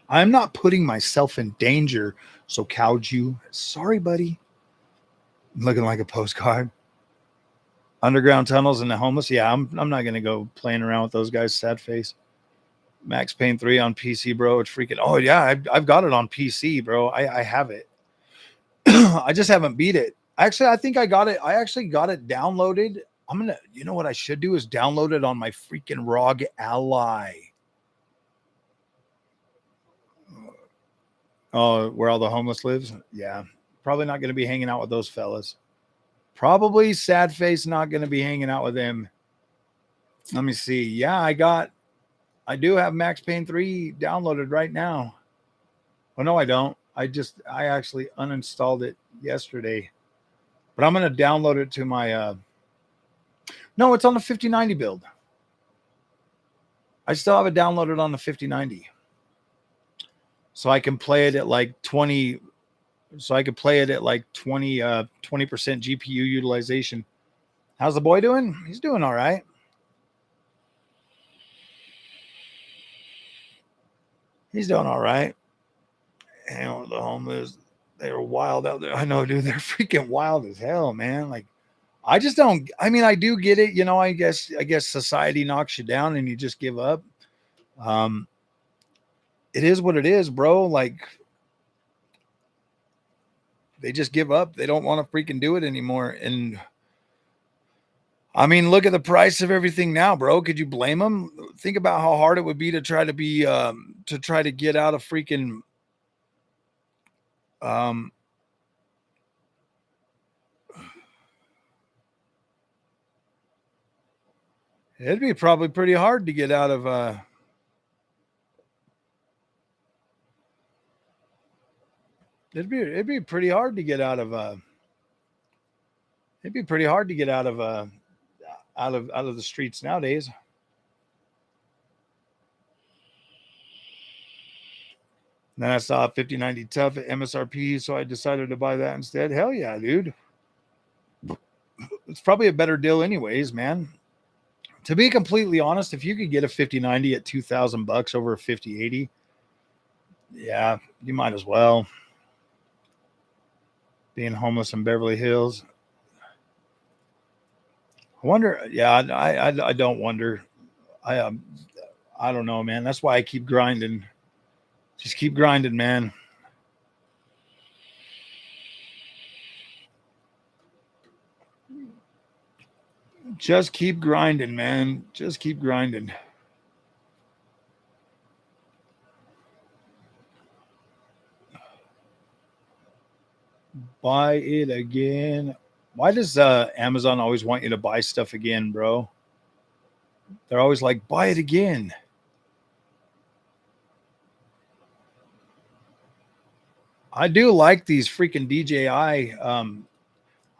I'm not putting myself in danger. So cowed you. Sorry, buddy. I'm looking like a postcard. Underground tunnels and the homeless. Yeah, I'm not gonna go playing around with those guys. Sad face. Max Payne 3 on PC, bro. It's freaking. Oh yeah, I've got it on PC, bro. I have it. I just haven't beat it. Actually, I think I got it. I actually got it downloaded. You know what I should do is download it on my freaking ROG Ally. Oh, where all the homeless lives? Yeah. Probably not going to be hanging out with those fellas. Probably sad face, not going to be hanging out with them. Let me see. Yeah, I do have Max Payne 3 downloaded right now. Oh, no, I don't. I actually uninstalled it yesterday. But I'm going to download it to my, no, it's on the 5090 build. I still have it downloaded on the 5090. So I can play it at like 20. So I could play it at like 20% GPU utilization. How's the boy doing? He's doing all right. He's doing all right. And the homeless, they were wild out there. I know, dude. They're freaking wild as hell, man. Like, I just don't. I mean, I do get it. You know, I guess society knocks you down and you just give up. It is what it is, bro. Like, they just give up. They don't want to freaking do it anymore. And I mean, look at the price of everything now, bro. Could you blame them? Think about how hard it would be to try to get out of freaking it'd be probably pretty hard to get out of it'd be pretty hard to get out of it'd be pretty hard to get out of the streets nowadays. And then I saw 5090 Tough at MSRP, so I decided to buy that instead. Hell yeah, dude. It's probably a better deal anyways, man. To be completely honest, if you could get a 5090 at $2,000 over a 5080, yeah, you might as well. Being homeless in Beverly Hills. I wonder. Yeah, I don't wonder. I don't know, man. That's why I keep grinding. Just keep grinding, man. Just keep grinding, man. Just keep grinding. Buy it again. Why does Amazon always want you to buy stuff again, bro? They're always like, buy it again. I do like these freaking DJI.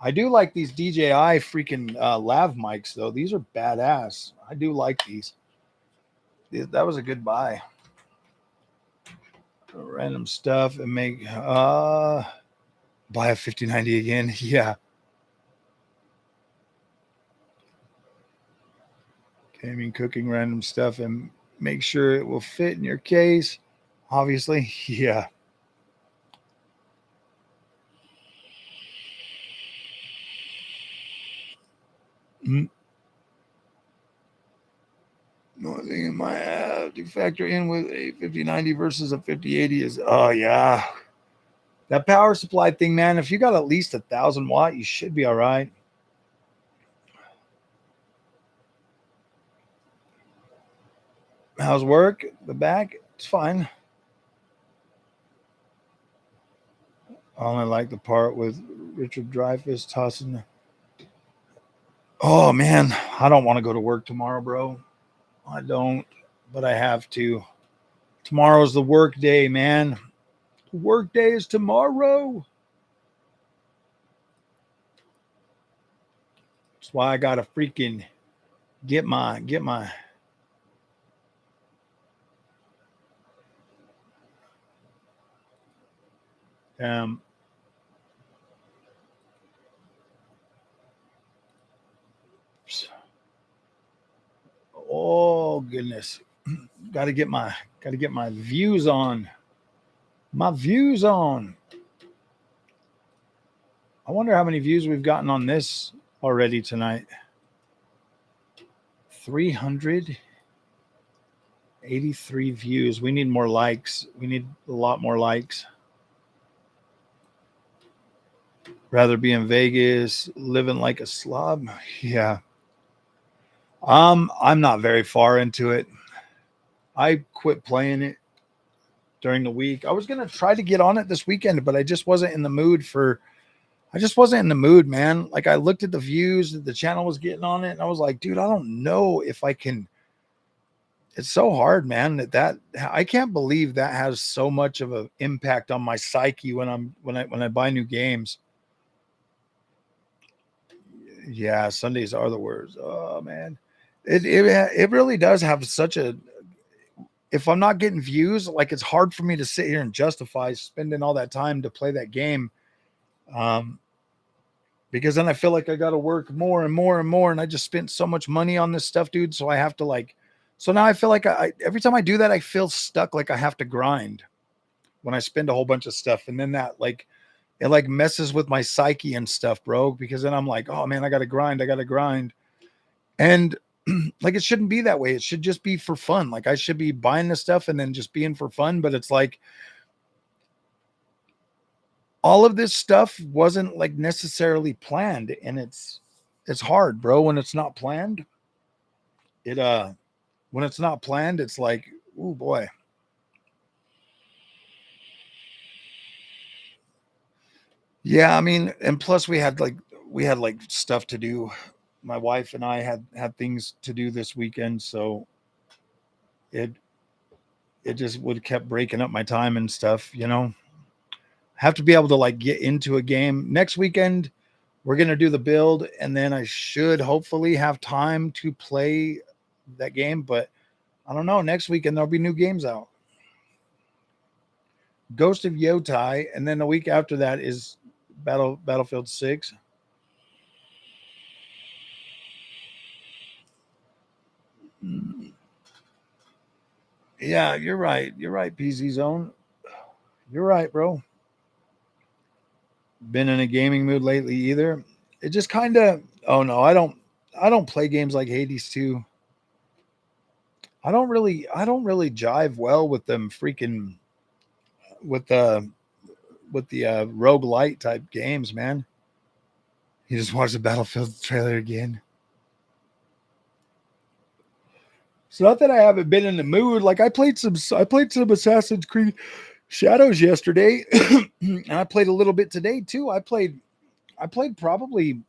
I do like these DJI freaking lav mics, though. These are badass. I do like these. That was a good buy. random stuff and make buy a 5090 again. Yeah. Gaming, cooking, random stuff, and make sure it will fit in your case. Obviously, yeah. The only thing it might have to factor in with a 5090 versus a 5080 is, oh yeah, that power supply thing, man. If you got at least 1,000 watt, you should be all right. How's work? The back? It's fine. I only like the part with Richard Dreyfuss tossing. Oh man, I don't want to go to work tomorrow, bro. I don't, but I have to. Tomorrow's the work day, man. The work day is tomorrow. That's why I gotta freaking get my oh goodness. gotta get my views on. My views on. I wonder how many views we've gotten on this already tonight. 383 views. We need more likes. We need a lot more likes. Rather be in Vegas, living like a slob. Yeah. I'm not very far into it. I quit playing it during the week. I was gonna try to get on it this weekend, but I just wasn't in the mood, man. Like I looked at the views that the channel was getting on it, and I was like, dude, I don't know if I can. It's so hard, man, that I can't believe that has so much of an impact on my psyche when I buy new games. Yeah, Sundays are the worst. Oh man. It really does have such a, if I'm not getting views, like it's hard for me to sit here and justify spending all that time to play that game. Because then I feel like I got to work more and more and more. And I just spent so much money on this stuff, dude. So I have to so now I feel like every time I do that, I feel stuck. Like I have to grind when I spend a whole bunch of stuff. And then that it messes with my psyche and stuff, bro. Because then I'm like, oh man, I got to grind. And like, it shouldn't be that way. It should just be for fun. Like I should be buying this stuff and then just being for fun. But it's like, all of this stuff wasn't like necessarily planned, and it's hard, bro. When it's not planned, when it's not planned, it's like, oh boy. Yeah, I mean, and plus we had stuff to do. My wife and I had things to do this weekend, so it just would kept breaking up my time and stuff, Have to be able to like get into a game. Next weekend we're going to do the build, and then I should hopefully have time to play that game, but I don't know. Next weekend there'll be new games out. Ghost of Yotai, and then the week after that is Battlefield 6. Yeah, you're right. You're right, PZ Zone. You're right, bro. Been in a gaming mood lately either. It just kind of, oh no, I don't play games like Hades 2. I don't really jive well with them freaking with the roguelite type games, man. You just watched the Battlefield trailer again. It's not that I haven't been in the mood. Like I played some Assassin's Creed Shadows yesterday, and I played a little bit today too. I played probably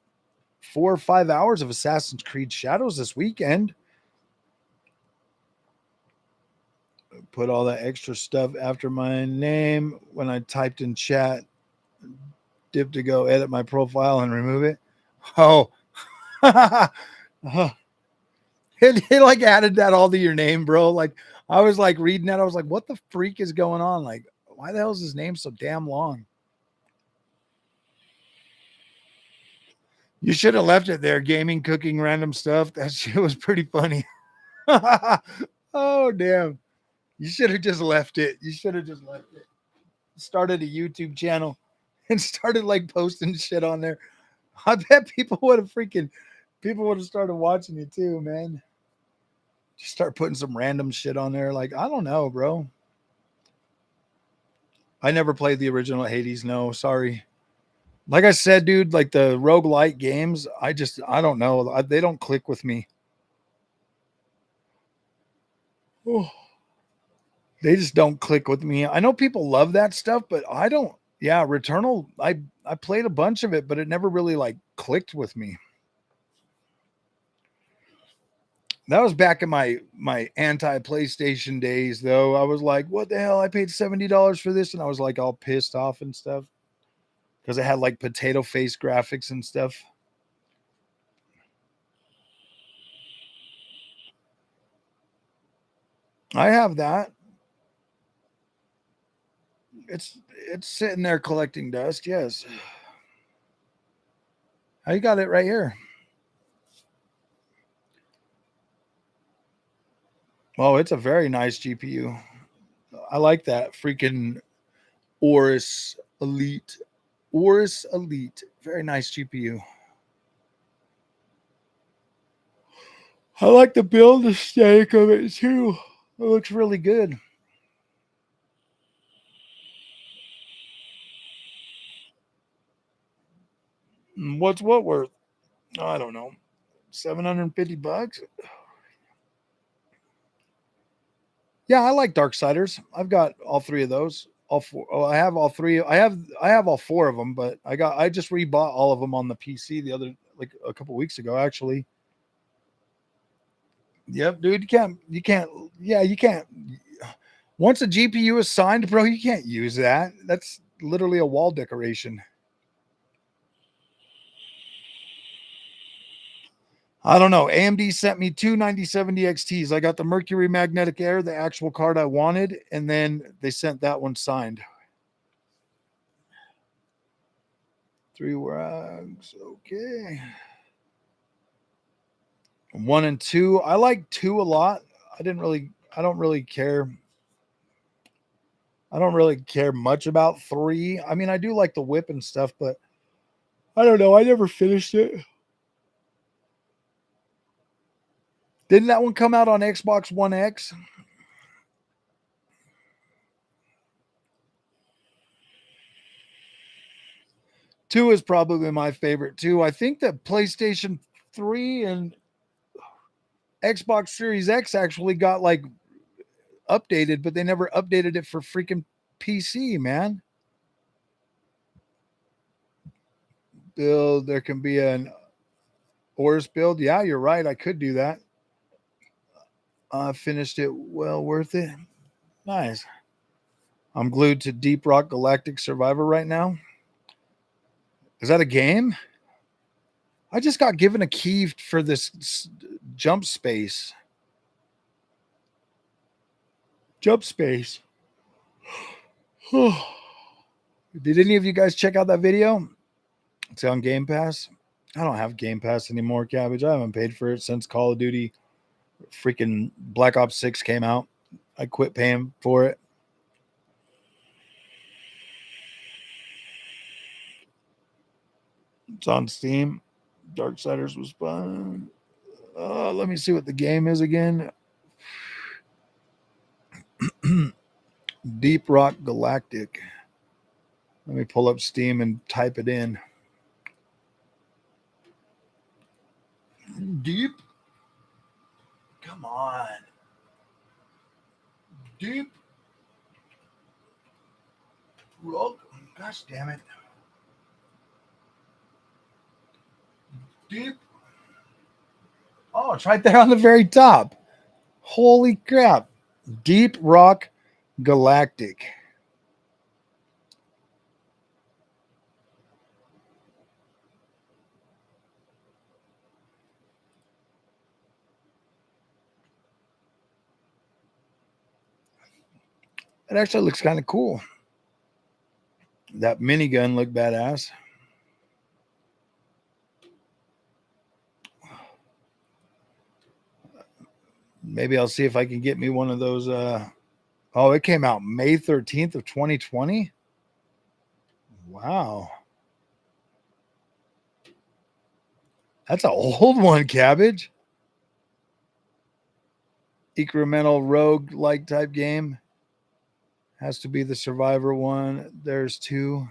4 or 5 hours of Assassin's Creed Shadows this weekend. Put all that extra stuff after my name when I typed in chat. Dip to go edit my profile and remove it. Oh, it like added that all to your name, bro. Like I was like reading that, I was like, what the freak is going on? Like, Why the hell is his name so damn long? You should have left it there. Gaming, cooking, random stuff. That shit was pretty funny. Oh, damn. You should have just left it. You should have just left it. Started a YouTube channel and started like posting shit on there. I bet people would have started watching you too, man. Just start putting some random shit on there. Like, I don't know, bro. I never played the original Hades. No, sorry. Like I said, dude, like the roguelite games, I don't know. They don't click with me. Oh, they just don't click with me. I know people love that stuff, but I don't. Yeah, Returnal, I played a bunch of it, but it never really like clicked with me. That was back in my anti-PlayStation days, though. I was like, what the hell? I paid $70 for this, and I was like all pissed off and stuff. Because it had like potato face graphics and stuff. I have that. It's sitting there collecting dust. Yes. I got it right here. Oh, it's a very nice GPU. I like that freaking Aorus Elite. Aorus Elite. Very nice GPU. I like the build aesthetic of it too. It looks really good. What's what worth? I don't know. $750. Yeah, I like Darksiders. I've got all three of those. All four. Oh, I have all three. I have all four of them, but I just rebought all of them on the PC the other like a couple weeks ago, actually. Yep, dude. You can't. Yeah, you can't. Once a GPU is signed, bro, you can't use that. That's literally a wall decoration. I don't know. AMD sent me two 9070 XTs. I got the Mercury Magnetic Air, the actual card I wanted, and then they sent that one signed. 3 rags. Okay. 1 and 2. I like 2 a lot. I don't really care. I don't really care much about 3. I mean, I do like the whip and stuff, but I don't know. I never finished it. Didn't that one come out on Xbox One X? Two is probably my favorite too. I think that PlayStation 3 and Xbox Series X actually got like updated, but they never updated it for freaking PC, man. Build, there can be an Oris build. Yeah, you're right. I could do that. Finished it. Well worth it. Nice. I'm glued to Deep Rock Galactic Survivor right now. Is that a game? I just got given a key for this jump space. Jump space. Did any of you guys check out that video? It's on Game Pass. I don't have Game Pass anymore, Cabbage. I haven't paid for it since Call of Duty freaking Black Ops 6 came out. I quit paying for it. It's on Steam. Darksiders was fun. Let me see what the game is again. Deep Rock Galactic. Let me pull up Steam and type it in. Deep. Come on. Deep Rock. Gosh damn it. Deep. Oh, it's right there on the very top. Holy crap. Deep Rock Galactic. It actually looks kind of cool. That minigun looked badass. Maybe I'll see if I can get me one of those. Oh, it came out May 13th of 2020. Wow. That's an old one, Cabbage. Incremental rogue-like type game. Has to be the Survivor one. There's two.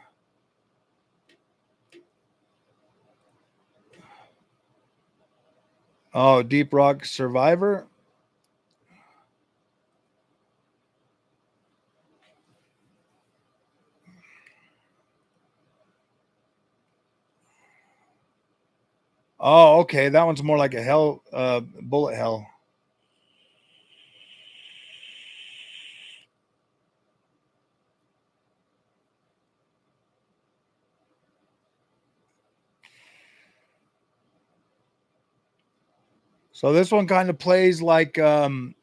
Oh, Deep Rock Survivor. Oh, okay. That one's more like a hell, bullet hell. So this one kind of plays like that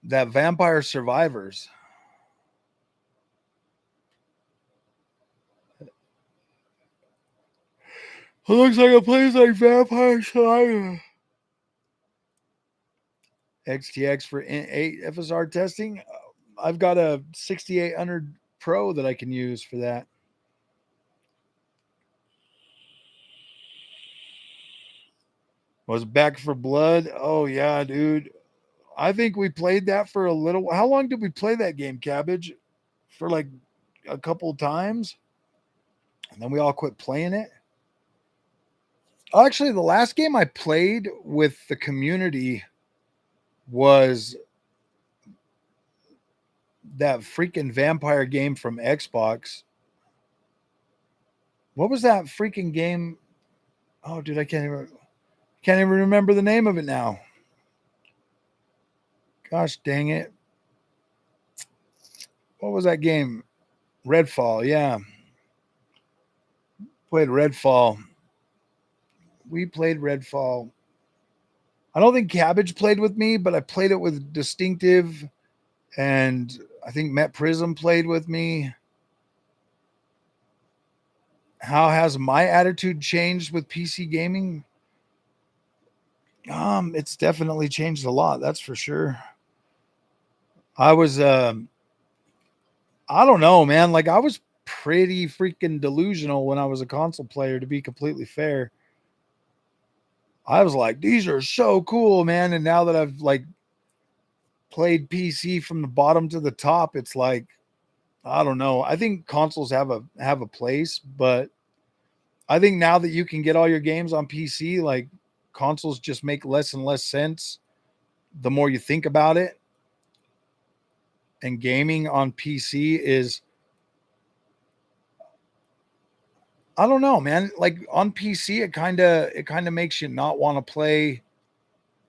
Vampire Survivors. It looks like it plays like Vampire Survivors. XTX for 8 FSR testing. I've got a 6800 Pro that I can use for that. Was Back for Blood? Oh yeah, dude. I think we played that for a little. How long did we play that game, Cabbage? For like a couple times, and then we all quit playing it. Actually, the last game I played with the community was that freaking vampire game from Xbox. What was that freaking game? Oh, dude, I can't even remember the name of it now. Gosh dang it. What was that game? Redfall, yeah. Played Redfall. We played Redfall. I don't think Cabbage played with me, but I played it with Distinctive, and I think Met Prism played with me. How has my attitude changed with PC gaming? It's definitely changed a lot, that's for sure. I was I don't know, man. Like I was pretty freaking delusional when I was a console player, to be completely fair. I was like, these are so cool, man. And now that I've like played PC from the bottom to the top, it's like, I don't know. I think consoles have a place, but I think now that you can get all your games on PC, like consoles just make less and less sense the more you think about it. And gaming on PC is, I don't know, man. Like on PC, it kind of makes you not want to play.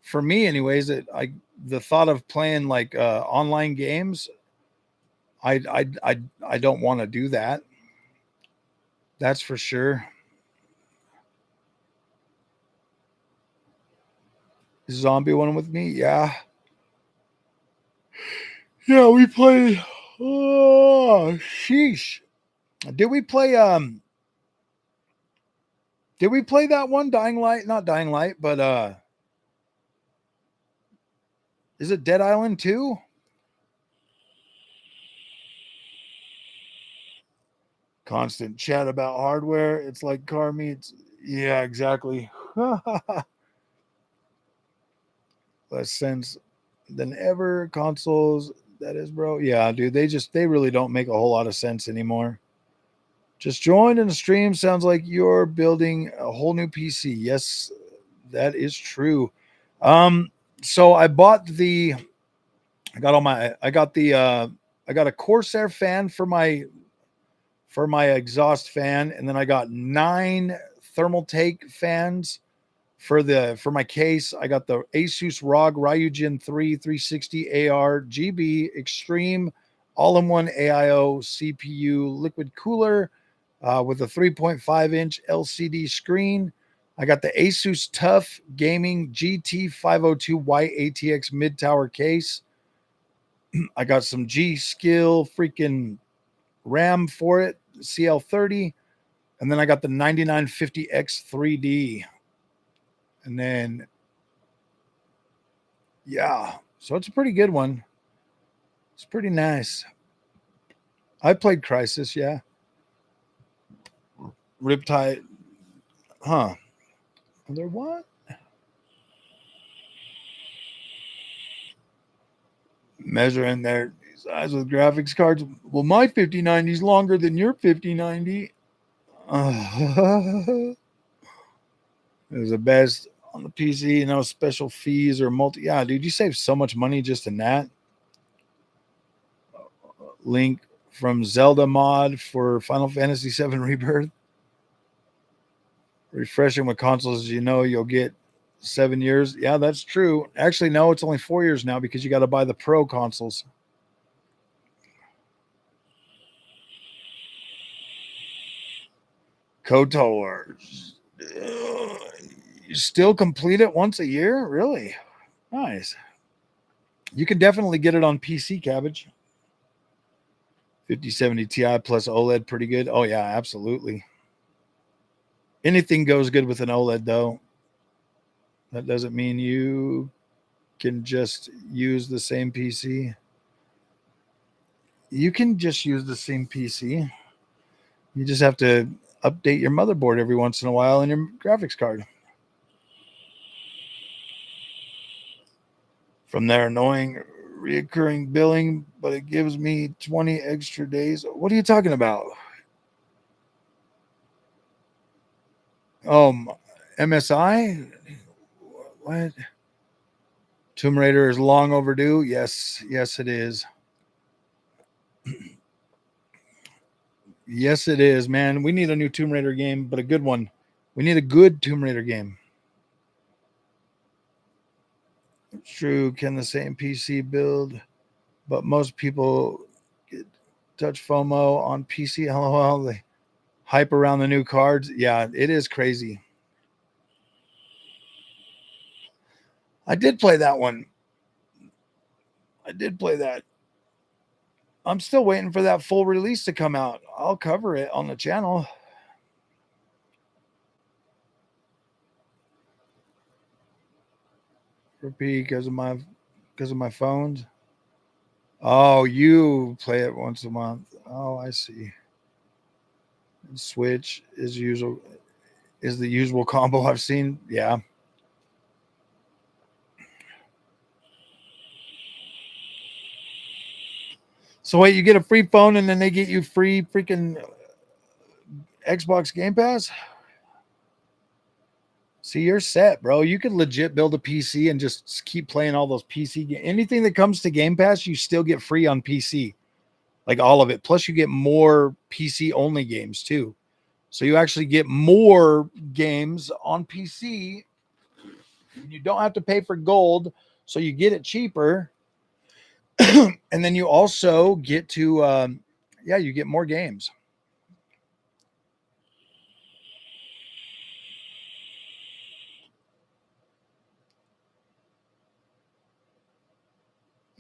For me, anyways, the thought of playing like online games, I don't want to do that. That's for sure. Zombie one with me, yeah. Yeah, we played. Oh, sheesh. Did we play that one Dying Light? Not Dying Light, but is it Dead Island 2? Constant chat about hardware. It's like car meets. Yeah, exactly. Less sense than ever. Consoles, that is, bro. Yeah, dude. They really don't make a whole lot of sense anymore. Just joined in the stream. Sounds like you're building a whole new PC. Yes, that is true. So I got the I got a Corsair fan for my exhaust fan, and then I got 9 thermal take fans for my case. I got the Asus ROG Ryujin 3 360 AR GB Extreme all-in-one AIO CPU liquid cooler with a 3.5-inch LCD screen. I got the Asus TUF Gaming GT502Y ATX mid-tower case. I got some G-Skill freaking RAM for it, CL30. And then I got the 9950X 3D. And then, yeah, so it's a pretty good one. It's pretty nice. I played Crisis, yeah. Riptide, huh? There what? Measuring their size with graphics cards. Well, my 5090 is longer than your 5090. It was the best on the PC. No special fees or multi. Yeah, dude, you save so much money just in that. Link from Zelda mod for Final Fantasy VII Rebirth. Refreshing with consoles, you'll get 7 years. Yeah, that's true. Actually, no, it's only 4 years now because you got to buy the Pro consoles. KOTOR. You still complete it once a year? Really? Nice. You can definitely get it on PC, Cabbage. 5070 Ti plus OLED, pretty good. Oh, yeah, absolutely. Anything goes good with an OLED, though. That doesn't mean you can just use the same PC. You can just use the same PC. You just have to update your motherboard every once in a while and your graphics card. From their annoying reoccurring billing, but it gives me 20 extra days. What are you talking about? MSI? What? Tomb Raider is long overdue. Yes, it is. Yes, it is, man. We need a new Tomb Raider game, but a good one. We need a good Tomb Raider game. True, can the same PC build, but most people get touch FOMO on PC. LOL, they hype around the new cards. Yeah, it is crazy. I did play that one. I did play that. I'm still waiting for that full release to come out. I'll cover it on the channel. Repeat because of my phones. Oh, you play it once a month. Oh, I see. Switch is the usual combo I've seen. Yeah. So wait, you get a free phone and then they get you free freaking Xbox Game Pass? See, you're set, bro. You could legit build a PC and just keep playing all those PC games. Anything that comes to Game Pass, you still get free on PC. Like all of it. Plus you get more PC only games too. So you actually get more games on PC. You don't have to pay for gold, so you get it cheaper. And then you also get to you get more games.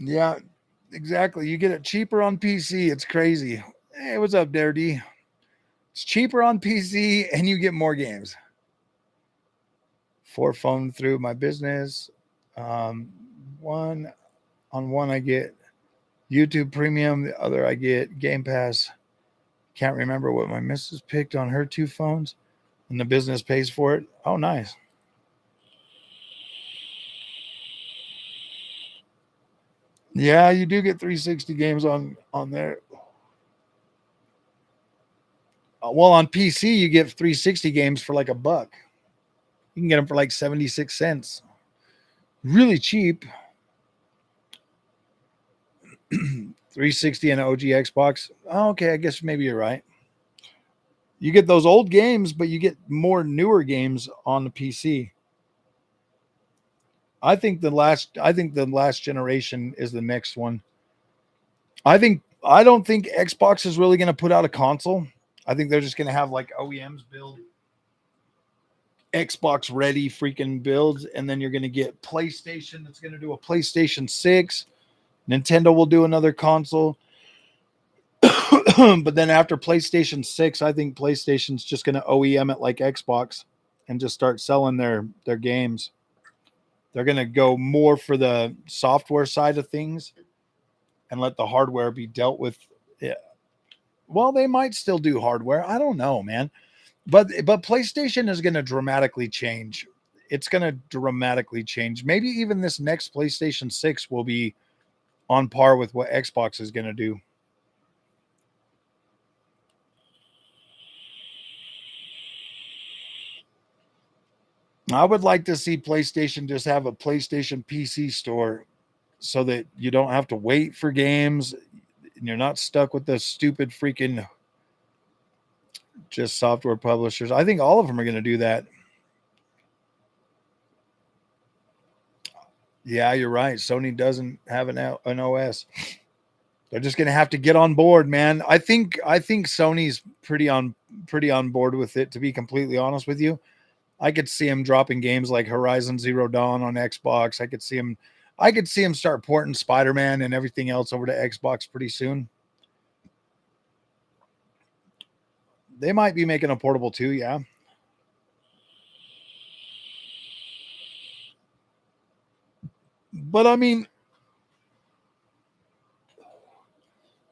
Yeah, exactly. You get it cheaper on PC. It's crazy. Hey, what's up, Dare D? It's cheaper on PC and you get more games. 4 phone through my business. One I get YouTube Premium. The other I get Game Pass. Can't remember what my missus picked on her 2 phones, and the business pays for it. Oh, nice. Yeah, you do get 360 games on there. Well, on PC, you get 360 games for like $1. You can get them for like 76 cents. Really cheap. 360 and OG Xbox. Oh, okay, I guess maybe you're right. You get those old games, but you get more newer games on the PC. I think the last generation is the next one. I don't think Xbox is really going to put out a console. I think they're just going to have like OEMs build Xbox ready freaking builds, and then you're going to get PlayStation that's going to do a PlayStation 6. Nintendo will do another console. But then after PlayStation 6, I think PlayStation's just going to OEM it like Xbox and just start selling their games. They're going to go more for the software side of things and let the hardware be dealt with. Yeah. Well, they might still do hardware. I don't know, man. But PlayStation is going to dramatically change. It's going to dramatically change. Maybe even this next PlayStation 6 will be on par with what Xbox is going to do. I would like to see PlayStation just have a PlayStation PC store so that you don't have to wait for games and you're not stuck with the stupid freaking just software publishers. I think all of them are going to do that. Yeah, you're right. Sony doesn't have an OS. They're just going to have to get on board, man. I think Sony's pretty on board with it, to be completely honest with you. I could see him dropping games like Horizon Zero Dawn on Xbox. I could see him start porting Spider-Man and everything else over to Xbox pretty soon. They might be making a portable too, yeah. But I mean,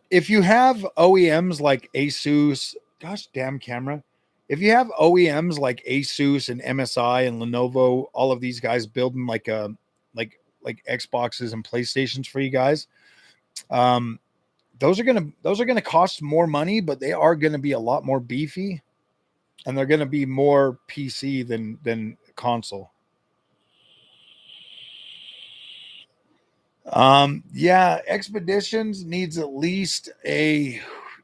if you have OEMs like Asus, gosh damn camera. If you have OEMs like Asus and MSI and Lenovo, all of these guys building like Xboxes and PlayStations for you guys, those are gonna cost more money, but they are gonna be a lot more beefy, and they're gonna be more PC than console. Yeah, Expeditions needs at least a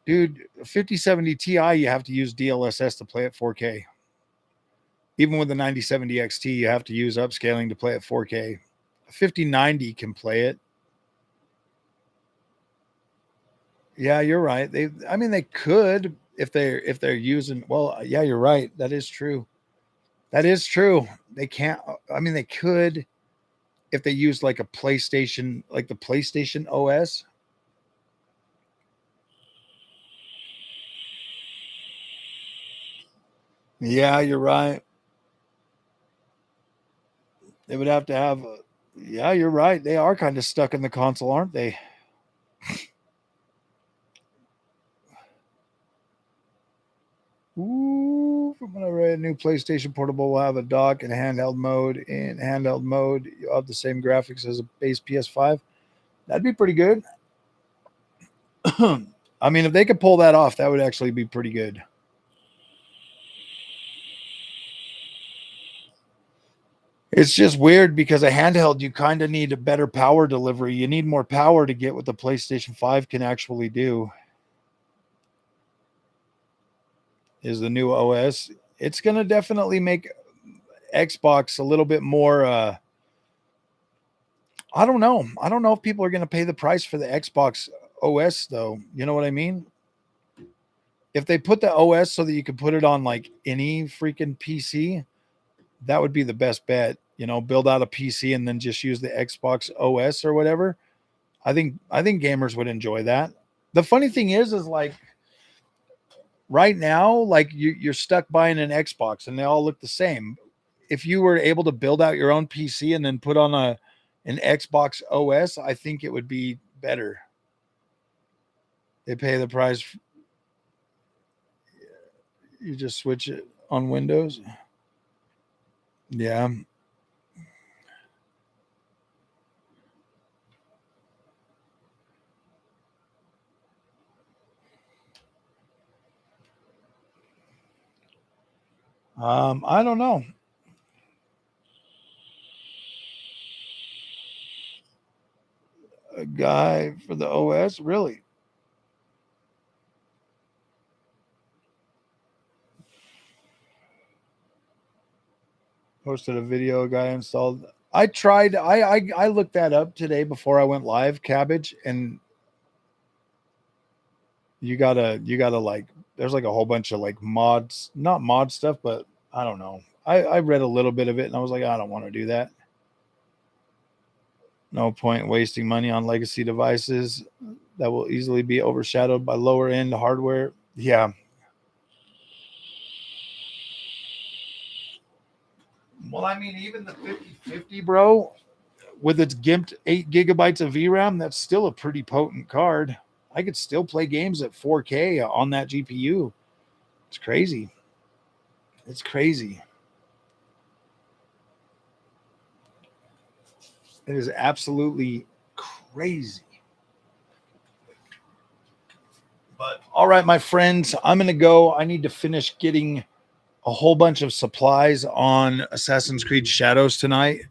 5070 Ti. You have to use DLSS to play at 4K. Even with the 9070 XT, you have to use upscaling to play at 4K. 5090 can play it. Yeah, you're right. They could if they're using. Well, yeah, you're right. That is true. That is true. They can't. I mean, they could if they used like a PlayStation, like the PlayStation OS. Yeah, you're right. They would have to have. Yeah, you're right. They are kind of stuck in the console, aren't they? Ooh, from when I read a new PlayStation Portable will have a dock and handheld mode. In handheld mode, you have the same graphics as a base PS5. That'd be pretty good. I mean, if they could pull that off, that would actually be pretty good. It's just weird because a handheld, you kind of need a better power delivery. You need more power to get what the PlayStation 5 can actually do. Is the new OS. It's going to definitely make Xbox a little bit more. I don't know. I don't know if people are going to pay the price for the Xbox OS, though. You know what I mean? If they put the OS so that you could put it on like any freaking PC, that would be the best bet. You know, build out a PC and then just use the Xbox OS or whatever. I think gamers would enjoy that. The funny thing is like right now, like you're stuck buying an Xbox and they all look the same. If you were able to build out your own PC and then put on an Xbox OS, I think it would be better. They pay the price. You just switch it on Windows. Yeah. I don't know. A guy for the OS, really? Posted a video, a guy installed. I tried. I looked that up today before I went live. Cabbage, and you gotta like. There's like a whole bunch of like mods, not mod stuff, but I don't know. I read a little bit of it and I was like, I don't want to do that. No point wasting money on legacy devices. that will easily be overshadowed by lower end hardware. Yeah. Well, I mean, even the 5050, bro, with its gimped 8 gigabytes of VRAM, that's still a pretty potent card. I could still play games at 4K on that GPU. It's crazy. It's crazy. It is absolutely crazy. But all right, my friends, I'm going to go. I need to finish getting a whole bunch of supplies on Assassin's Creed Shadows tonight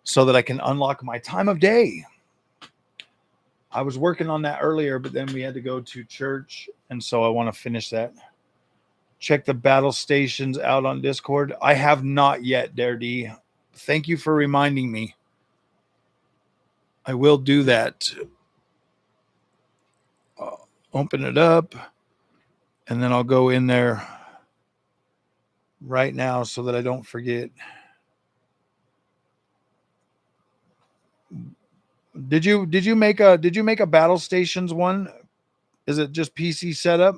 so that I can unlock my time of day. I was working on that earlier, but then we had to go to church, and so I want to finish that. Check the battle stations out on Discord. I have not yet, Dare D. Thank you for reminding me. I will do that. Open it up, and then I'll go in there right now so that I don't forget. Did you make a battle stations one? Is it just PC setup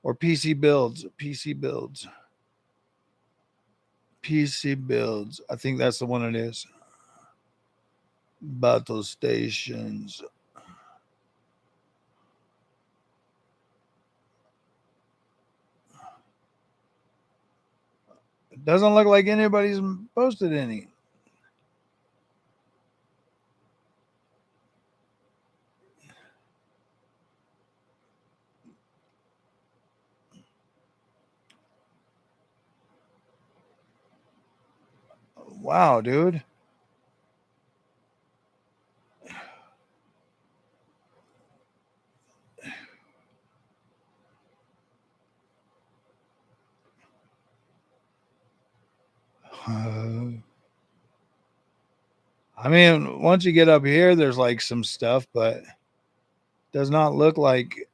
or PC builds? PC builds. PC builds. I think that's the one it is. Battle stations. It doesn't look like anybody's posted any. Wow, dude. I mean, once you get up here, there's like some stuff, but it does not look like.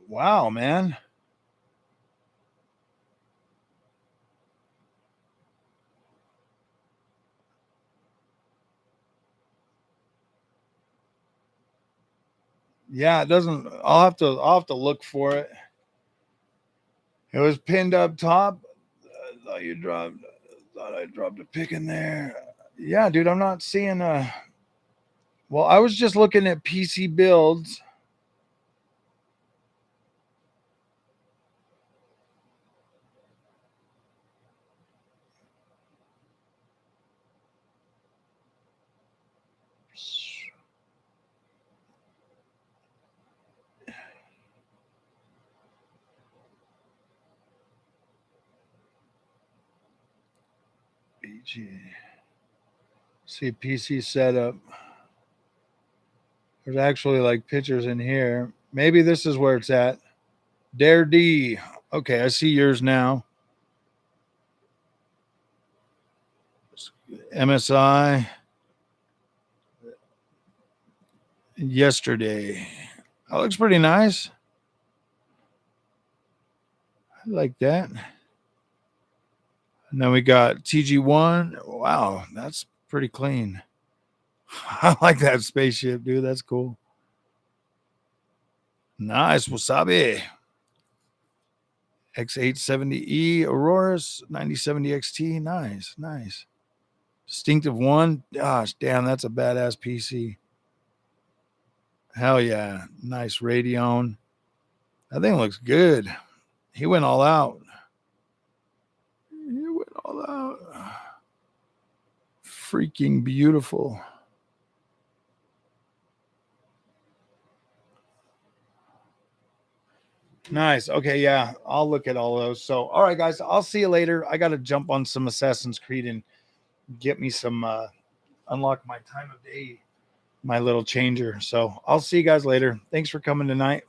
Wow, man. Yeah, it doesn't. I'll have to look for it. It was pinned up top. Thought I dropped a pick in there. Yeah, dude, I'm not seeing a. Well, I was just looking at PC builds. BG. See PC setup. There's actually like pictures in here. Maybe this is where it's at. Dare D. Okay, I see yours now. MSI. Yesterday. That looks pretty nice. I like that. And then we got TG1. Wow, that's pretty clean. I like that spaceship, dude. That's cool. Nice. Wasabi. X870E Auroras 9070 XT. Nice, nice. Distinctive one. Gosh, damn, that's a badass PC. Hell yeah. Nice Radeon. That thing looks good. He went all out. He went all out. Freaking beautiful. Nice. Okay, yeah. I'll look at all those. So, all right, guys. I'll see you later. I got to jump on some Assassin's Creed and get me some unlock my time of day, my little changer. So, I'll see you guys later. Thanks for coming tonight.